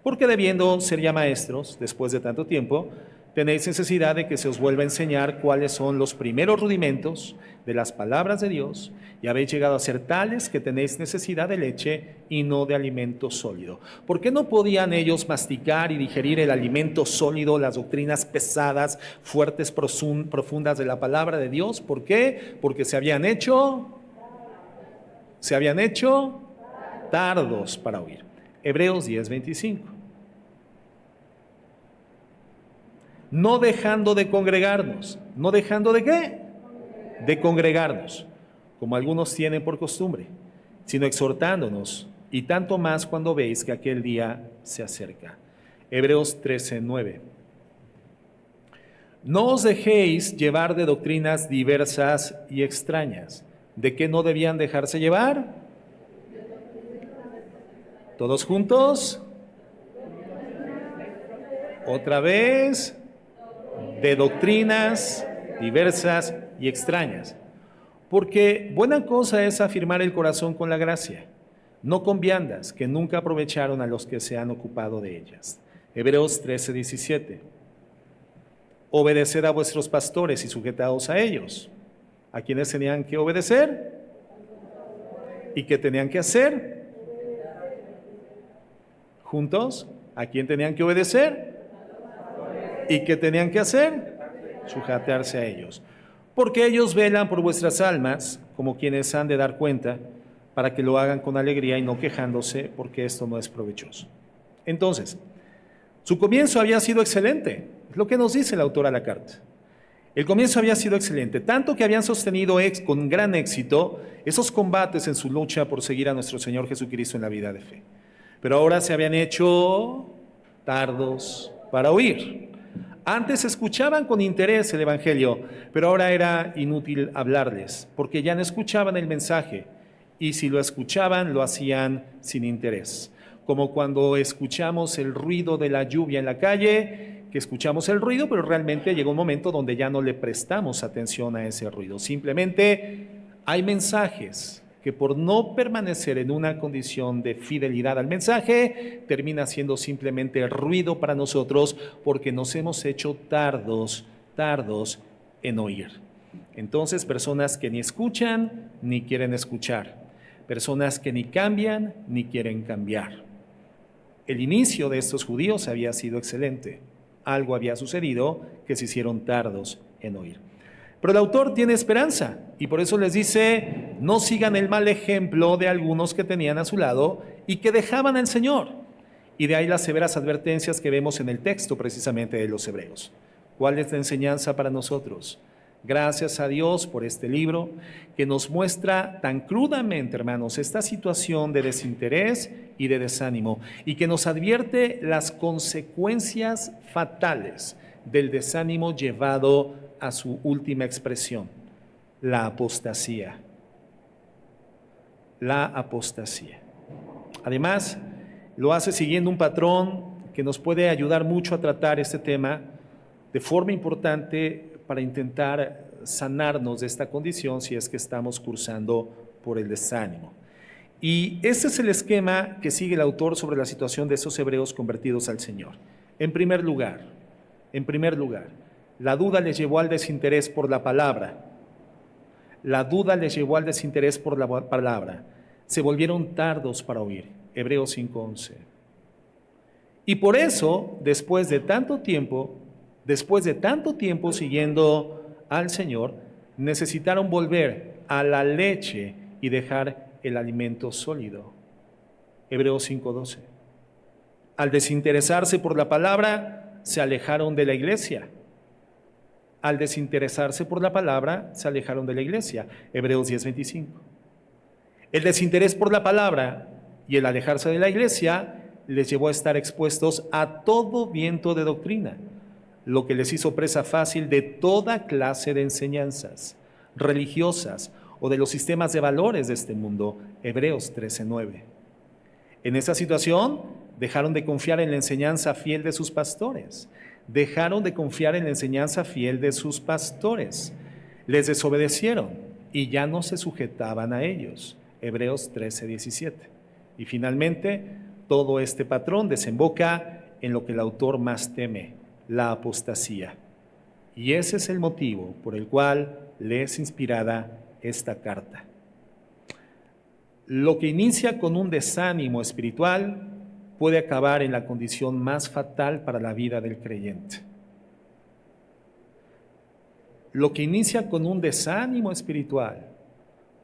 Porque debiendo ser ya maestros, después de tanto tiempo, tenéis necesidad de que se os vuelva a enseñar cuáles son los primeros rudimentos de las palabras de Dios, y habéis llegado a ser tales que tenéis necesidad de leche y no de alimento sólido. ¿Por qué no podían ellos masticar y digerir el alimento sólido, las doctrinas pesadas, fuertes, profundas de la palabra de Dios? ¿Por qué? Porque se habían hecho tardos para oír. Hebreos 10:25. No dejando de congregarnos. ¿No dejando de qué? De congregarnos, como algunos tienen por costumbre, sino exhortándonos, y tanto más cuando veis que aquel día se acerca. Hebreos 13:9. No os dejéis llevar de doctrinas diversas y extrañas. ¿De qué no debían dejarse llevar? ¿Todos juntos? Otra vez, de doctrinas diversas y extrañas. Porque buena cosa es afirmar el corazón con la gracia, no con viandas que nunca aprovecharon a los que se han ocupado de ellas. Hebreos 13:17. Obedeced a vuestros pastores y sujetaos a ellos. ¿A quienes tenían que obedecer? ¿Y qué tenían que hacer? ¿Juntos? ¿A quién tenían que obedecer? ¿Y qué tenían que hacer? Sujetarse a ellos. Porque ellos velan por vuestras almas, como quienes han de dar cuenta, para que lo hagan con alegría y no quejándose, porque esto no es provechoso. Entonces, su comienzo había sido excelente, es lo que nos dice el autor a la carta. El comienzo había sido excelente, tanto que habían sostenido con gran éxito esos combates en su lucha por seguir a nuestro Señor Jesucristo en la vida de fe. Pero ahora se habían hecho tardos para oír. Antes escuchaban con interés el Evangelio, pero ahora era inútil hablarles, porque ya no escuchaban el mensaje, y si lo escuchaban, lo hacían sin interés. Como cuando escuchamos el ruido de la lluvia en la calle, que escuchamos el ruido, pero realmente llega un momento donde ya no le prestamos atención a ese ruido. Simplemente hay mensajes que por no permanecer en una condición de fidelidad al mensaje, termina siendo simplemente ruido para nosotros porque nos hemos hecho tardos en oír. Entonces, personas que ni escuchan ni quieren escuchar, personas que ni cambian ni quieren cambiar. El inicio de estos judíos había sido excelente. Algo había sucedido que se hicieron tardos en oír. Pero el autor tiene esperanza y por eso les dice, no sigan el mal ejemplo de algunos que tenían a su lado y que dejaban al Señor. Y de ahí las severas advertencias que vemos en el texto precisamente de los Hebreos. ¿Cuál es la enseñanza para nosotros? Gracias a Dios por este libro que nos muestra tan crudamente, hermanos, esta situación de desinterés y de desánimo y que nos advierte las consecuencias fatales del desánimo llevado a su última expresión, la apostasía. La apostasía. Además, lo hace siguiendo un patrón que nos puede ayudar mucho a tratar este tema de forma importante para intentar sanarnos de esta condición si es que estamos cursando por el desánimo. Y ese es el esquema que sigue el autor sobre la situación de esos hebreos convertidos al Señor. En primer lugar, la duda les llevó al desinterés por la palabra. La duda les llevó al desinterés por la palabra. Se volvieron tardos para oír. Hebreos 5:11. Y por eso, después de tanto tiempo siguiendo al Señor, necesitaron volver a la leche y dejar el alimento sólido. Hebreos 5:12. Al desinteresarse por la palabra, se alejaron de la iglesia. Al desinteresarse por la palabra, se alejaron de la iglesia. Hebreos 10:25. El desinterés por la palabra y el alejarse de la iglesia les llevó a estar expuestos a todo viento de doctrina, lo que les hizo presa fácil de toda clase de enseñanzas religiosas o de los sistemas de valores de este mundo. Hebreos 13:9. En esa situación, dejaron de confiar en la enseñanza fiel de sus pastores. Les desobedecieron y ya no se sujetaban a ellos. Hebreos 13:17. Y finalmente, todo este patrón desemboca en lo que el autor más teme, la apostasía. Y ese es el motivo por el cual le es inspirada esta carta. Lo que inicia con un desánimo espiritual puede acabar en la condición más fatal para la vida del creyente. Lo que inicia con un desánimo espiritual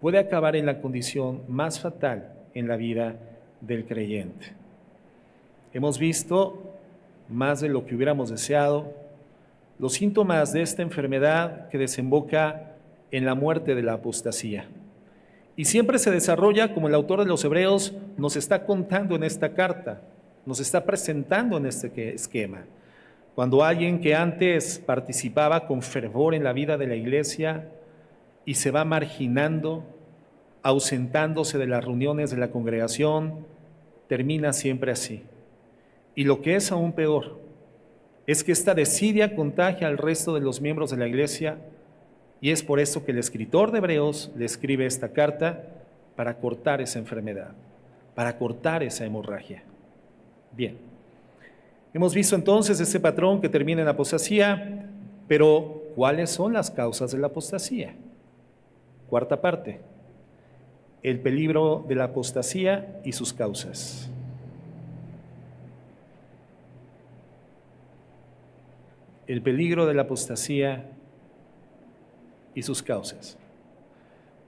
puede acabar en la condición más fatal en la vida del creyente. Hemos visto, más de lo que hubiéramos deseado, los síntomas de esta enfermedad que desemboca en la muerte de la apostasía. Y siempre se desarrolla como el autor de los Hebreos nos está contando en esta carta, nos está presentando en este esquema. Cuando alguien que antes participaba con fervor en la vida de la iglesia y se va marginando, ausentándose de las reuniones de la congregación, termina siempre así. Y lo que es aún peor, es que esta desidia contagia al resto de los miembros de la iglesia, y es por eso que el escritor de Hebreos le escribe esta carta para cortar esa enfermedad, para cortar esa hemorragia. Bien, hemos visto entonces ese patrón que termina en apostasía, pero ¿cuáles son las causas de la apostasía? Cuarta parte, el peligro de la apostasía y sus causas. El peligro de la apostasía y sus causas.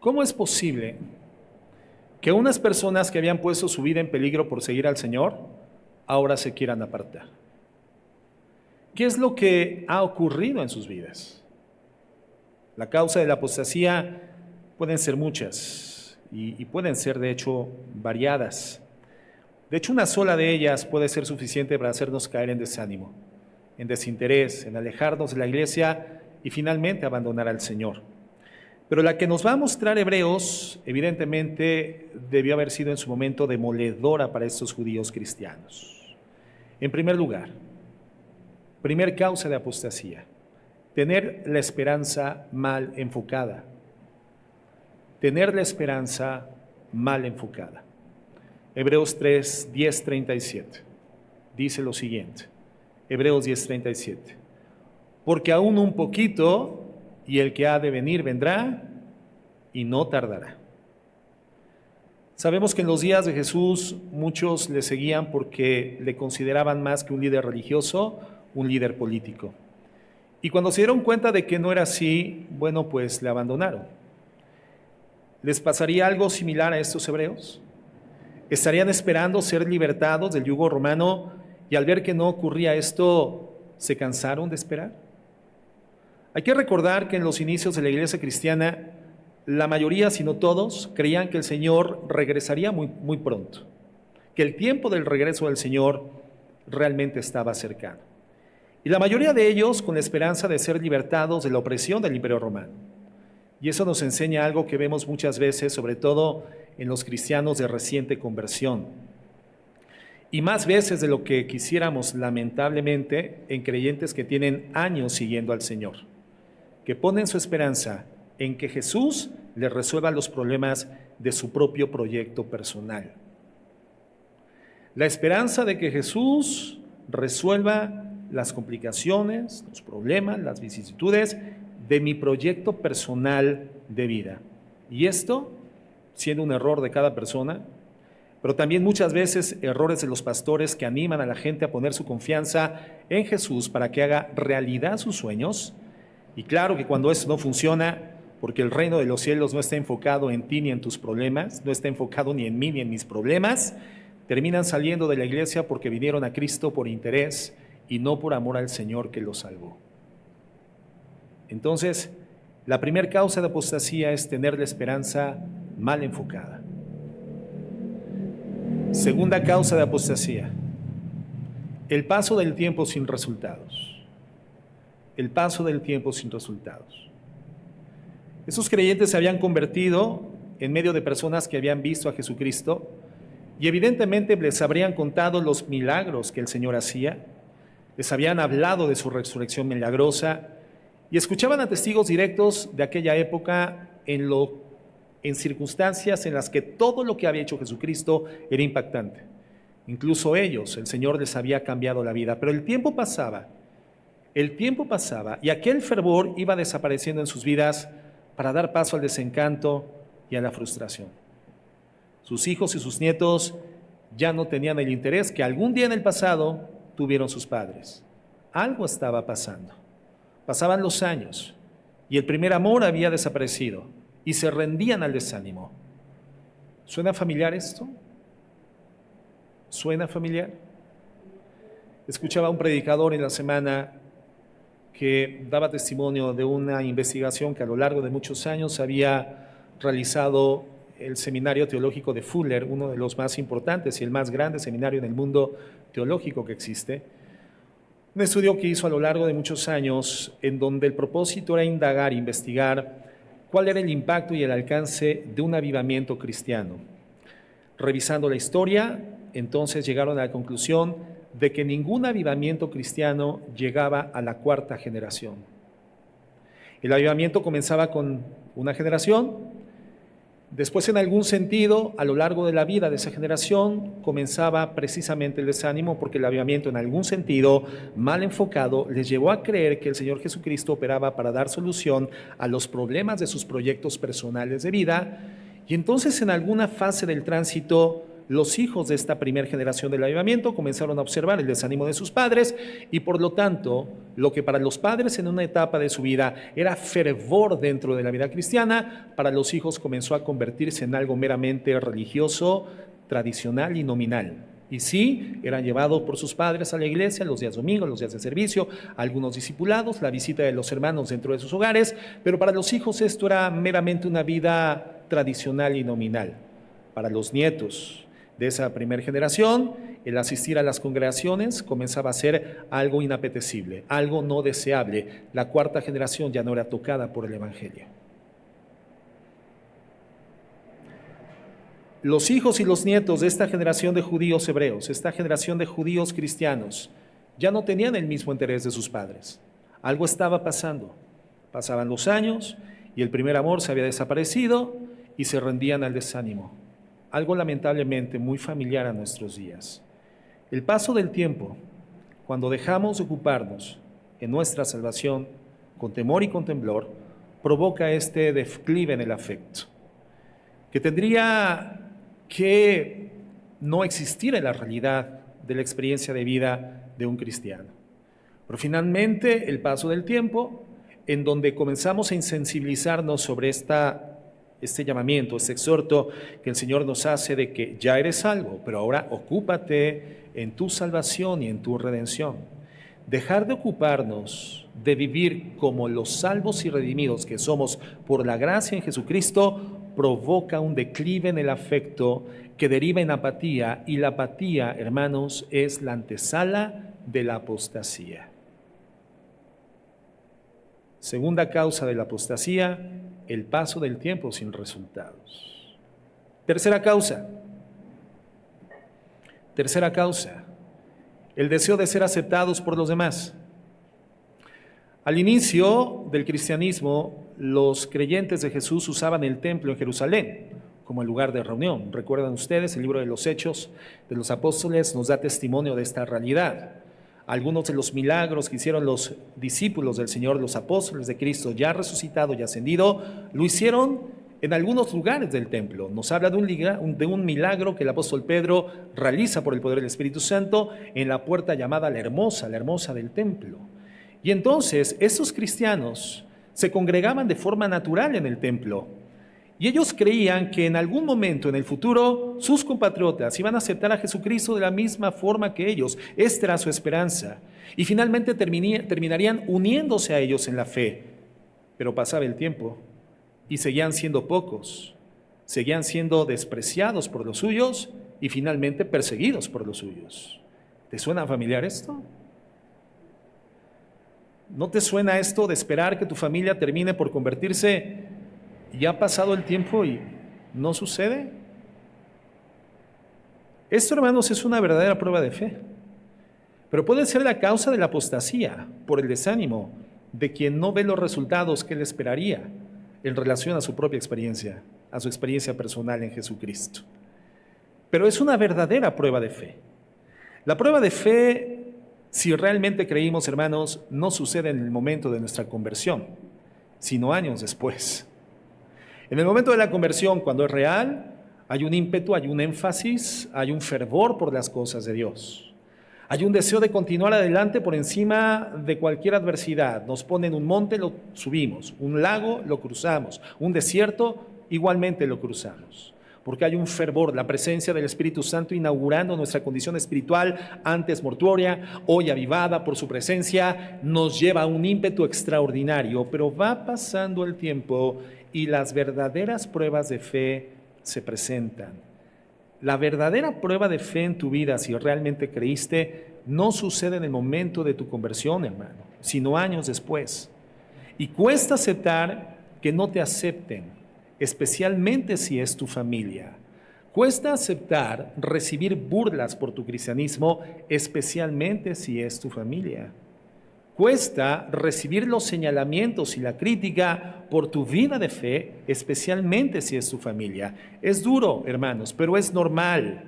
¿Cómo es posible que unas personas que habían puesto su vida en peligro por seguir al Señor, ahora se quieran apartar? ¿Qué es lo que ha ocurrido en sus vidas? La causa de la apostasía pueden ser muchas y pueden ser de hecho variadas. De hecho, una sola de ellas puede ser suficiente para hacernos caer en desánimo, en desinterés, en alejarnos de la iglesia y finalmente abandonar al Señor. Pero la que nos va a mostrar Hebreos, evidentemente, debió haber sido en su momento demoledora para estos judíos cristianos. En primer lugar, primer causa de apostasía, tener la esperanza mal enfocada. Tener la esperanza mal enfocada. Hebreos 3, 10, 37 dice lo siguiente. Hebreos 10, 37. Porque aún un poquito, y el que ha de venir vendrá, y no tardará. Sabemos que en los días de Jesús muchos le seguían porque le consideraban más que un líder religioso, un líder político. Y cuando se dieron cuenta de que no era así, bueno, pues le abandonaron. ¿Les pasaría algo similar a estos hebreos? ¿Estarían esperando ser libertados del yugo romano y al ver que no ocurría esto, se cansaron de esperar? Hay que recordar que en los inicios de la iglesia cristiana, la mayoría, si no todos, creían que el Señor regresaría muy pronto, que el tiempo del regreso del Señor realmente estaba cercano. Y la mayoría de ellos con la esperanza de ser libertados de la opresión del Imperio Romano. Y eso nos enseña algo que vemos muchas veces, sobre todo en los cristianos de reciente conversión. Y más veces de lo que quisiéramos, lamentablemente, en creyentes que tienen años siguiendo al Señor, que ponen su esperanza en que Jesús les resuelva los problemas de su propio proyecto personal. La esperanza de que Jesús resuelva las complicaciones, los problemas, las vicisitudes de mi proyecto personal de vida. Y esto, siendo un error de cada persona, pero también muchas veces errores de los pastores que animan a la gente a poner su confianza en Jesús para que haga realidad sus sueños. Y claro que cuando eso no funciona, porque el reino de los cielos no está enfocado en ti ni en tus problemas, no está enfocado ni en mí ni en mis problemas, terminan saliendo de la iglesia porque vinieron a Cristo por interés y no por amor al Señor que los salvó. Entonces, la primera causa de apostasía es tener la esperanza mal enfocada. Segunda causa de apostasía, el paso del tiempo sin resultados. El paso del tiempo sin resultados. Esos creyentes se habían convertido en medio de personas que habían visto a Jesucristo y evidentemente les habrían contado los milagros que el Señor hacía, les habían hablado de su resurrección milagrosa y escuchaban a testigos directos de aquella época en circunstancias en las que todo lo que había hecho Jesucristo era impactante. Incluso ellos, el Señor les había cambiado la vida, pero el tiempo pasaba El tiempo pasaba y aquel fervor iba desapareciendo en sus vidas para dar paso al desencanto y a la frustración. Sus hijos y sus nietos ya no tenían el interés que algún día en el pasado tuvieron sus padres. Algo estaba pasando. Pasaban los años y el primer amor había desaparecido y se rendían al desánimo. ¿Suena familiar esto? ¿Suena familiar? Escuchaba a un predicador en la semana que daba testimonio de una investigación que a lo largo de muchos años había realizado el Seminario Teológico de Fuller, uno de los más importantes y el más grande seminario en el mundo teológico que existe. Un estudio que hizo a lo largo de muchos años en donde el propósito era indagar, investigar cuál era el impacto y el alcance de un avivamiento cristiano. Revisando la historia, entonces llegaron a la conclusión de que ningún avivamiento cristiano llegaba a la cuarta generación. El avivamiento comenzaba con una generación, después en algún sentido, a lo largo de la vida de esa generación, comenzaba precisamente el desánimo porque el avivamiento en algún sentido mal enfocado les llevó a creer que el Señor Jesucristo operaba para dar solución a los problemas de sus proyectos personales de vida, y entonces en alguna fase del tránsito los hijos de esta primera generación del avivamiento comenzaron a observar el desánimo de sus padres y por lo tanto lo que para los padres en una etapa de su vida era fervor dentro de la vida cristiana, para los hijos comenzó a convertirse en algo meramente religioso, tradicional y nominal. Y sí, eran llevados por sus padres a la iglesia los días domingos, los días de servicio, algunos discipulados, la visita de los hermanos dentro de sus hogares, pero para los hijos esto era meramente una vida tradicional y nominal. Para los nietos de esa primera generación, el asistir a las congregaciones comenzaba a ser algo inapetecible, algo no deseable. La cuarta generación ya no era tocada por el Evangelio. Los hijos y los nietos de esta generación de judíos hebreos, esta generación de judíos cristianos, ya no tenían el mismo interés de sus padres. Algo estaba pasando. Pasaban los años y el primer amor se había desaparecido y se rendían al desánimo. Algo lamentablemente muy familiar a nuestros días. El paso del tiempo, cuando dejamos de ocuparnos en nuestra salvación con temor y con temblor, provoca este declive en el afecto, que tendría que no existir en la realidad de la experiencia de vida de un cristiano. Pero finalmente el paso del tiempo, en donde comenzamos a insensibilizarnos sobre este llamamiento, este exhorto que el Señor nos hace de que ya eres salvo, pero ahora ocúpate en tu salvación y en tu redención. Dejar de ocuparnos de vivir como los salvos y redimidos que somos por la gracia en Jesucristo provoca un declive en el afecto que deriva en apatía, y la apatía, hermanos, es la antesala de la apostasía. Segunda causa de la apostasía, el paso del tiempo sin resultados. Tercera causa, el deseo de ser aceptados por los demás. Al inicio del cristianismo, los creyentes de Jesús usaban el templo en Jerusalén como el lugar de reunión. ¿Recuerdan ustedes? El libro de los Hechos de los Apóstoles nos da testimonio de esta realidad. Algunos de los milagros que hicieron los discípulos del Señor, los apóstoles de Cristo, ya resucitado y ascendido, lo hicieron en algunos lugares del templo. Nos habla de un milagro que el apóstol Pedro realiza por el poder del Espíritu Santo en la puerta llamada la hermosa del templo. Y entonces estos cristianos se congregaban de forma natural en el templo y ellos creían que en algún momento en el futuro sus compatriotas iban a aceptar a Jesucristo de la misma forma que ellos. Esta era su esperanza y finalmente terminarían uniéndose a ellos en la fe. Pero pasaba el tiempo y seguían siendo pocos, seguían siendo despreciados por los suyos y finalmente perseguidos por los suyos. ¿Te suena familiar esto? ¿No te suena esto de esperar que tu familia termine por convertirse y ya ha pasado el tiempo y no sucede? Esto, hermanos, es una verdadera prueba de fe, pero puede ser la causa de la apostasía por el desánimo de quien no ve los resultados que él esperaría en relación a su propia experiencia, a su experiencia personal en Jesucristo. Pero es una verdadera prueba de fe. La prueba de fe Si realmente creímos, hermanos, no sucede en el momento de nuestra conversión, sino años después. En el momento de la conversión, cuando es real, hay un ímpetu, hay un énfasis, hay un fervor por las cosas de Dios. Hay un deseo de continuar adelante por encima de cualquier adversidad. Nos ponen un monte, lo subimos, un lago, lo cruzamos, un desierto, igualmente lo cruzamos. Porque hay un fervor, la presencia del Espíritu Santo inaugurando nuestra condición espiritual, antes mortuoria, hoy avivada por su presencia, nos lleva a un ímpetu extraordinario, pero va pasando el tiempo y las verdaderas pruebas de fe se presentan. La verdadera prueba de fe en tu vida, si realmente creíste, no sucede en el momento de tu conversión, hermano, sino años después. Y cuesta aceptar que no te acepten, especialmente si es tu familia. Cuesta aceptar recibir burlas por tu cristianismo, especialmente si es tu familia. Cuesta recibir los señalamientos y la crítica por tu vida de fe, especialmente si es tu familia. Es duro, hermanos, pero es normal.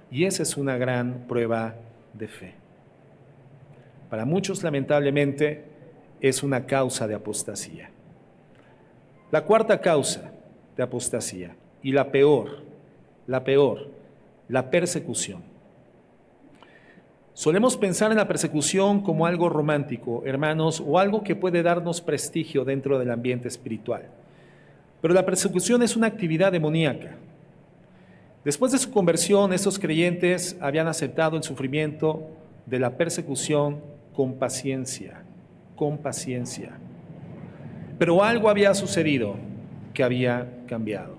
Y esa es una gran prueba de fe. Para muchos, lamentablemente, es una causa de apostasía. La cuarta causa de apostasía, y la peor, la persecución. Solemos pensar en la persecución como algo romántico, hermanos, o algo que puede darnos prestigio dentro del ambiente espiritual. Pero la persecución es una actividad demoníaca. Después de su conversión, estos creyentes habían aceptado el sufrimiento de la persecución con paciencia. Pero algo había sucedido que había cambiado.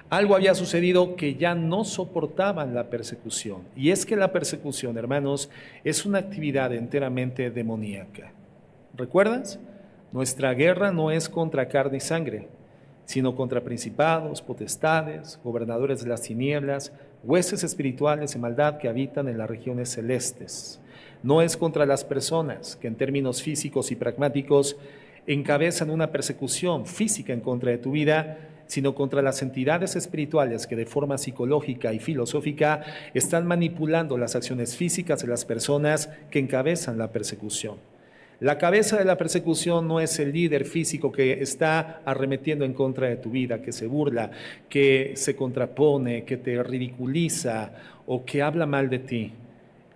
Algo había sucedido que ya no soportaban la persecución. Y es que la persecución, hermanos, es una actividad enteramente demoníaca. ¿Recuerdas? Nuestra guerra no es contra carne y sangre, sino contra principados, potestades, gobernadores de las tinieblas, huestes espirituales de maldad que habitan en las regiones celestes. No es contra las personas que en términos físicos y pragmáticos encabezan una persecución física en contra de tu vida, sino contra las entidades espirituales que de forma psicológica y filosófica están manipulando las acciones físicas de las personas que encabezan la persecución. La cabeza de la persecución no es el líder físico que está arremetiendo en contra de tu vida, que se burla, que se contrapone, que te ridiculiza o que habla mal de ti.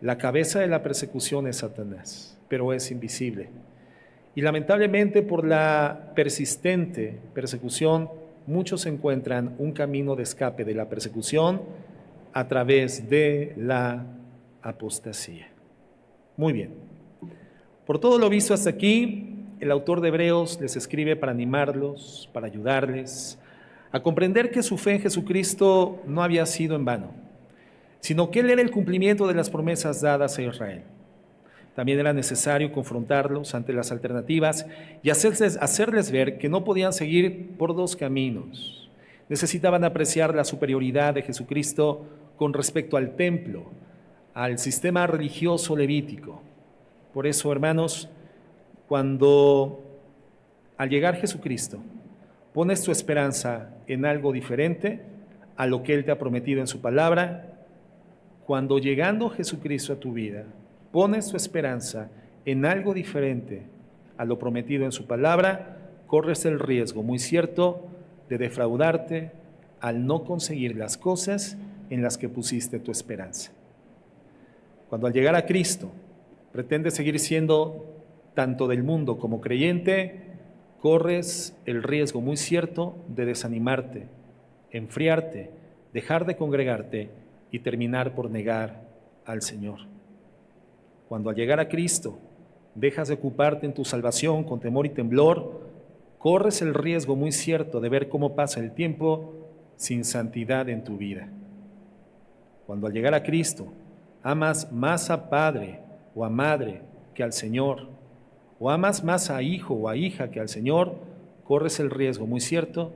La cabeza de la persecución es Satanás, pero es invisible. Y lamentablemente por la persistente persecución, muchos encuentran un camino de escape de la persecución a través de la apostasía. Muy bien. Por todo lo visto hasta aquí, el autor de Hebreos les escribe para animarlos, para ayudarles a comprender que su fe en Jesucristo no había sido en vano, sino que Él era el cumplimiento de las promesas dadas a Israel. También era necesario confrontarlos ante las alternativas y hacerles ver que no podían seguir por dos caminos. Necesitaban apreciar la superioridad de Jesucristo con respecto al templo, al sistema religioso levítico. Por eso, hermanos, cuando al llegar Jesucristo pones tu esperanza en algo diferente a lo que Él te ha prometido en su palabra, cuando llegando Jesucristo a tu vida, pones tu esperanza en algo diferente a lo prometido en su palabra, corres el riesgo muy cierto de defraudarte al no conseguir las cosas en las que pusiste tu esperanza. Cuando al llegar a Cristo pretendes seguir siendo tanto del mundo como creyente, corres el riesgo muy cierto de desanimarte, enfriarte, dejar de congregarte y terminar por negar al Señor. Cuando al llegar a Cristo dejas de ocuparte en tu salvación con temor y temblor, corres el riesgo muy cierto de ver cómo pasa el tiempo sin santidad en tu vida. Cuando al llegar a Cristo amas más a padre o a madre que al Señor, o amas más a hijo o a hija que al Señor, corres el riesgo muy cierto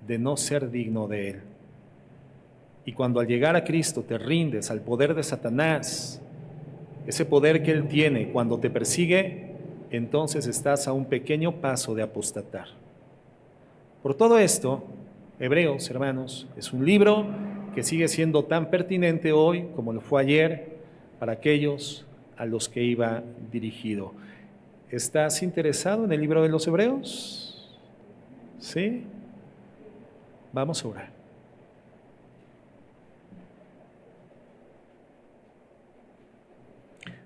de no ser digno de Él. Y cuando al llegar a Cristo te rindes al poder de Satanás, ese poder que Él tiene cuando te persigue, entonces estás a un pequeño paso de apostatar. Por todo esto, Hebreos, hermanos, es un libro que sigue siendo tan pertinente hoy como lo fue ayer para aquellos a los que iba dirigido. ¿Estás interesado en el libro de los Hebreos? ¿Sí? Vamos a orar.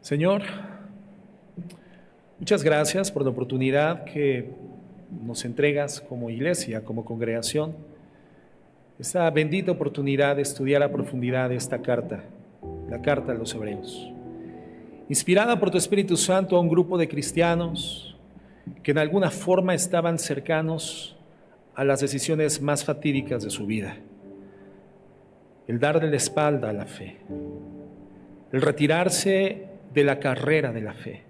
Señor, muchas gracias por la oportunidad que nos entregas como iglesia, como congregación, esta bendita oportunidad de estudiar a profundidad esta carta, la carta de los Hebreos, inspirada por tu Espíritu Santo a un grupo de cristianos que en alguna forma estaban cercanos a las decisiones más fatídicas de su vida: el darle la espalda a la fe, el retirarse de la carrera de la fe,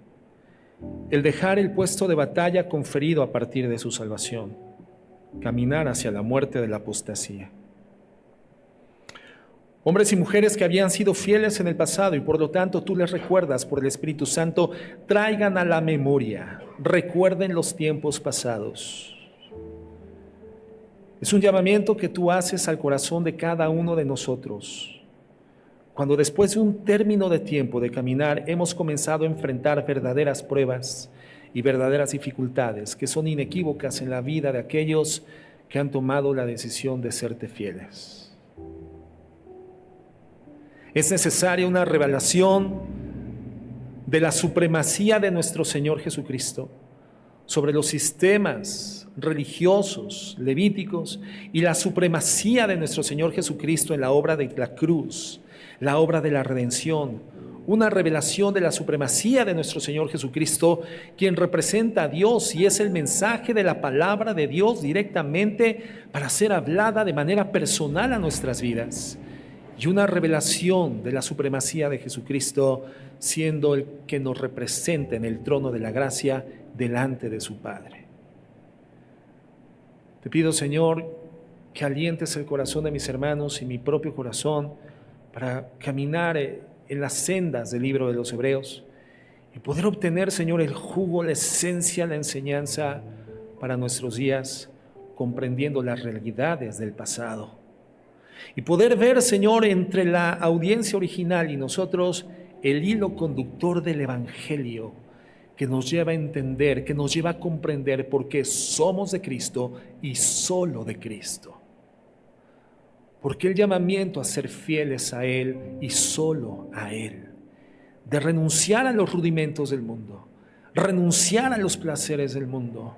el dejar el puesto de batalla conferido a partir de su salvación, caminar hacia la muerte de la apostasía. Hombres y mujeres que habían sido fieles en el pasado y por lo tanto tú les recuerdas por el Espíritu Santo, traigan a la memoria, recuerden los tiempos pasados. Es un llamamiento que tú haces al corazón de cada uno de nosotros. Cuando después de un término de tiempo de caminar hemos comenzado a enfrentar verdaderas pruebas y verdaderas dificultades que son inequívocas en la vida de aquellos que han tomado la decisión de serte fieles. Es necesaria una revelación de la supremacía de nuestro Señor Jesucristo sobre los sistemas religiosos, levíticos, y la supremacía de nuestro Señor Jesucristo en la obra de la cruz, la obra de la redención, una revelación de la supremacía de nuestro Señor Jesucristo, quien representa a Dios y es el mensaje de la palabra de Dios directamente para ser hablada de manera personal a nuestras vidas. Y una revelación de la supremacía de Jesucristo siendo el que nos representa en el trono de la gracia delante de su Padre. Te pido, Señor, que alientes el corazón de mis hermanos y mi propio corazón para caminar en las sendas del libro de los Hebreos y poder obtener, Señor, el jugo, la esencia, la enseñanza para nuestros días, comprendiendo las realidades del pasado. Y poder ver, Señor, entre la audiencia original y nosotros el hilo conductor del Evangelio que nos lleva a entender, que nos lleva a comprender por qué somos de Cristo y solo de Cristo. Porque el llamamiento a ser fieles a Él y solo a Él, de renunciar a los rudimentos del mundo, renunciar a los placeres del mundo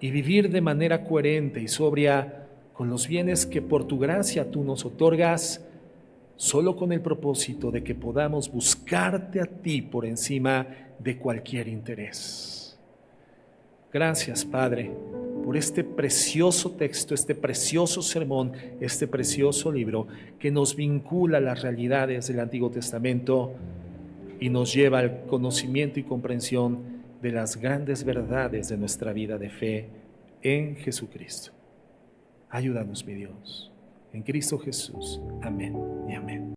y vivir de manera coherente y sobria con los bienes que por tu gracia tú nos otorgas, solo con el propósito de que podamos buscarte a ti por encima de cualquier interés. Gracias, Padre, por este precioso texto, este precioso sermón, este precioso libro que nos vincula a las realidades del Antiguo Testamento y nos lleva al conocimiento y comprensión de las grandes verdades de nuestra vida de fe en Jesucristo. Ayúdanos, mi Dios, en Cristo Jesús. Amén y amén.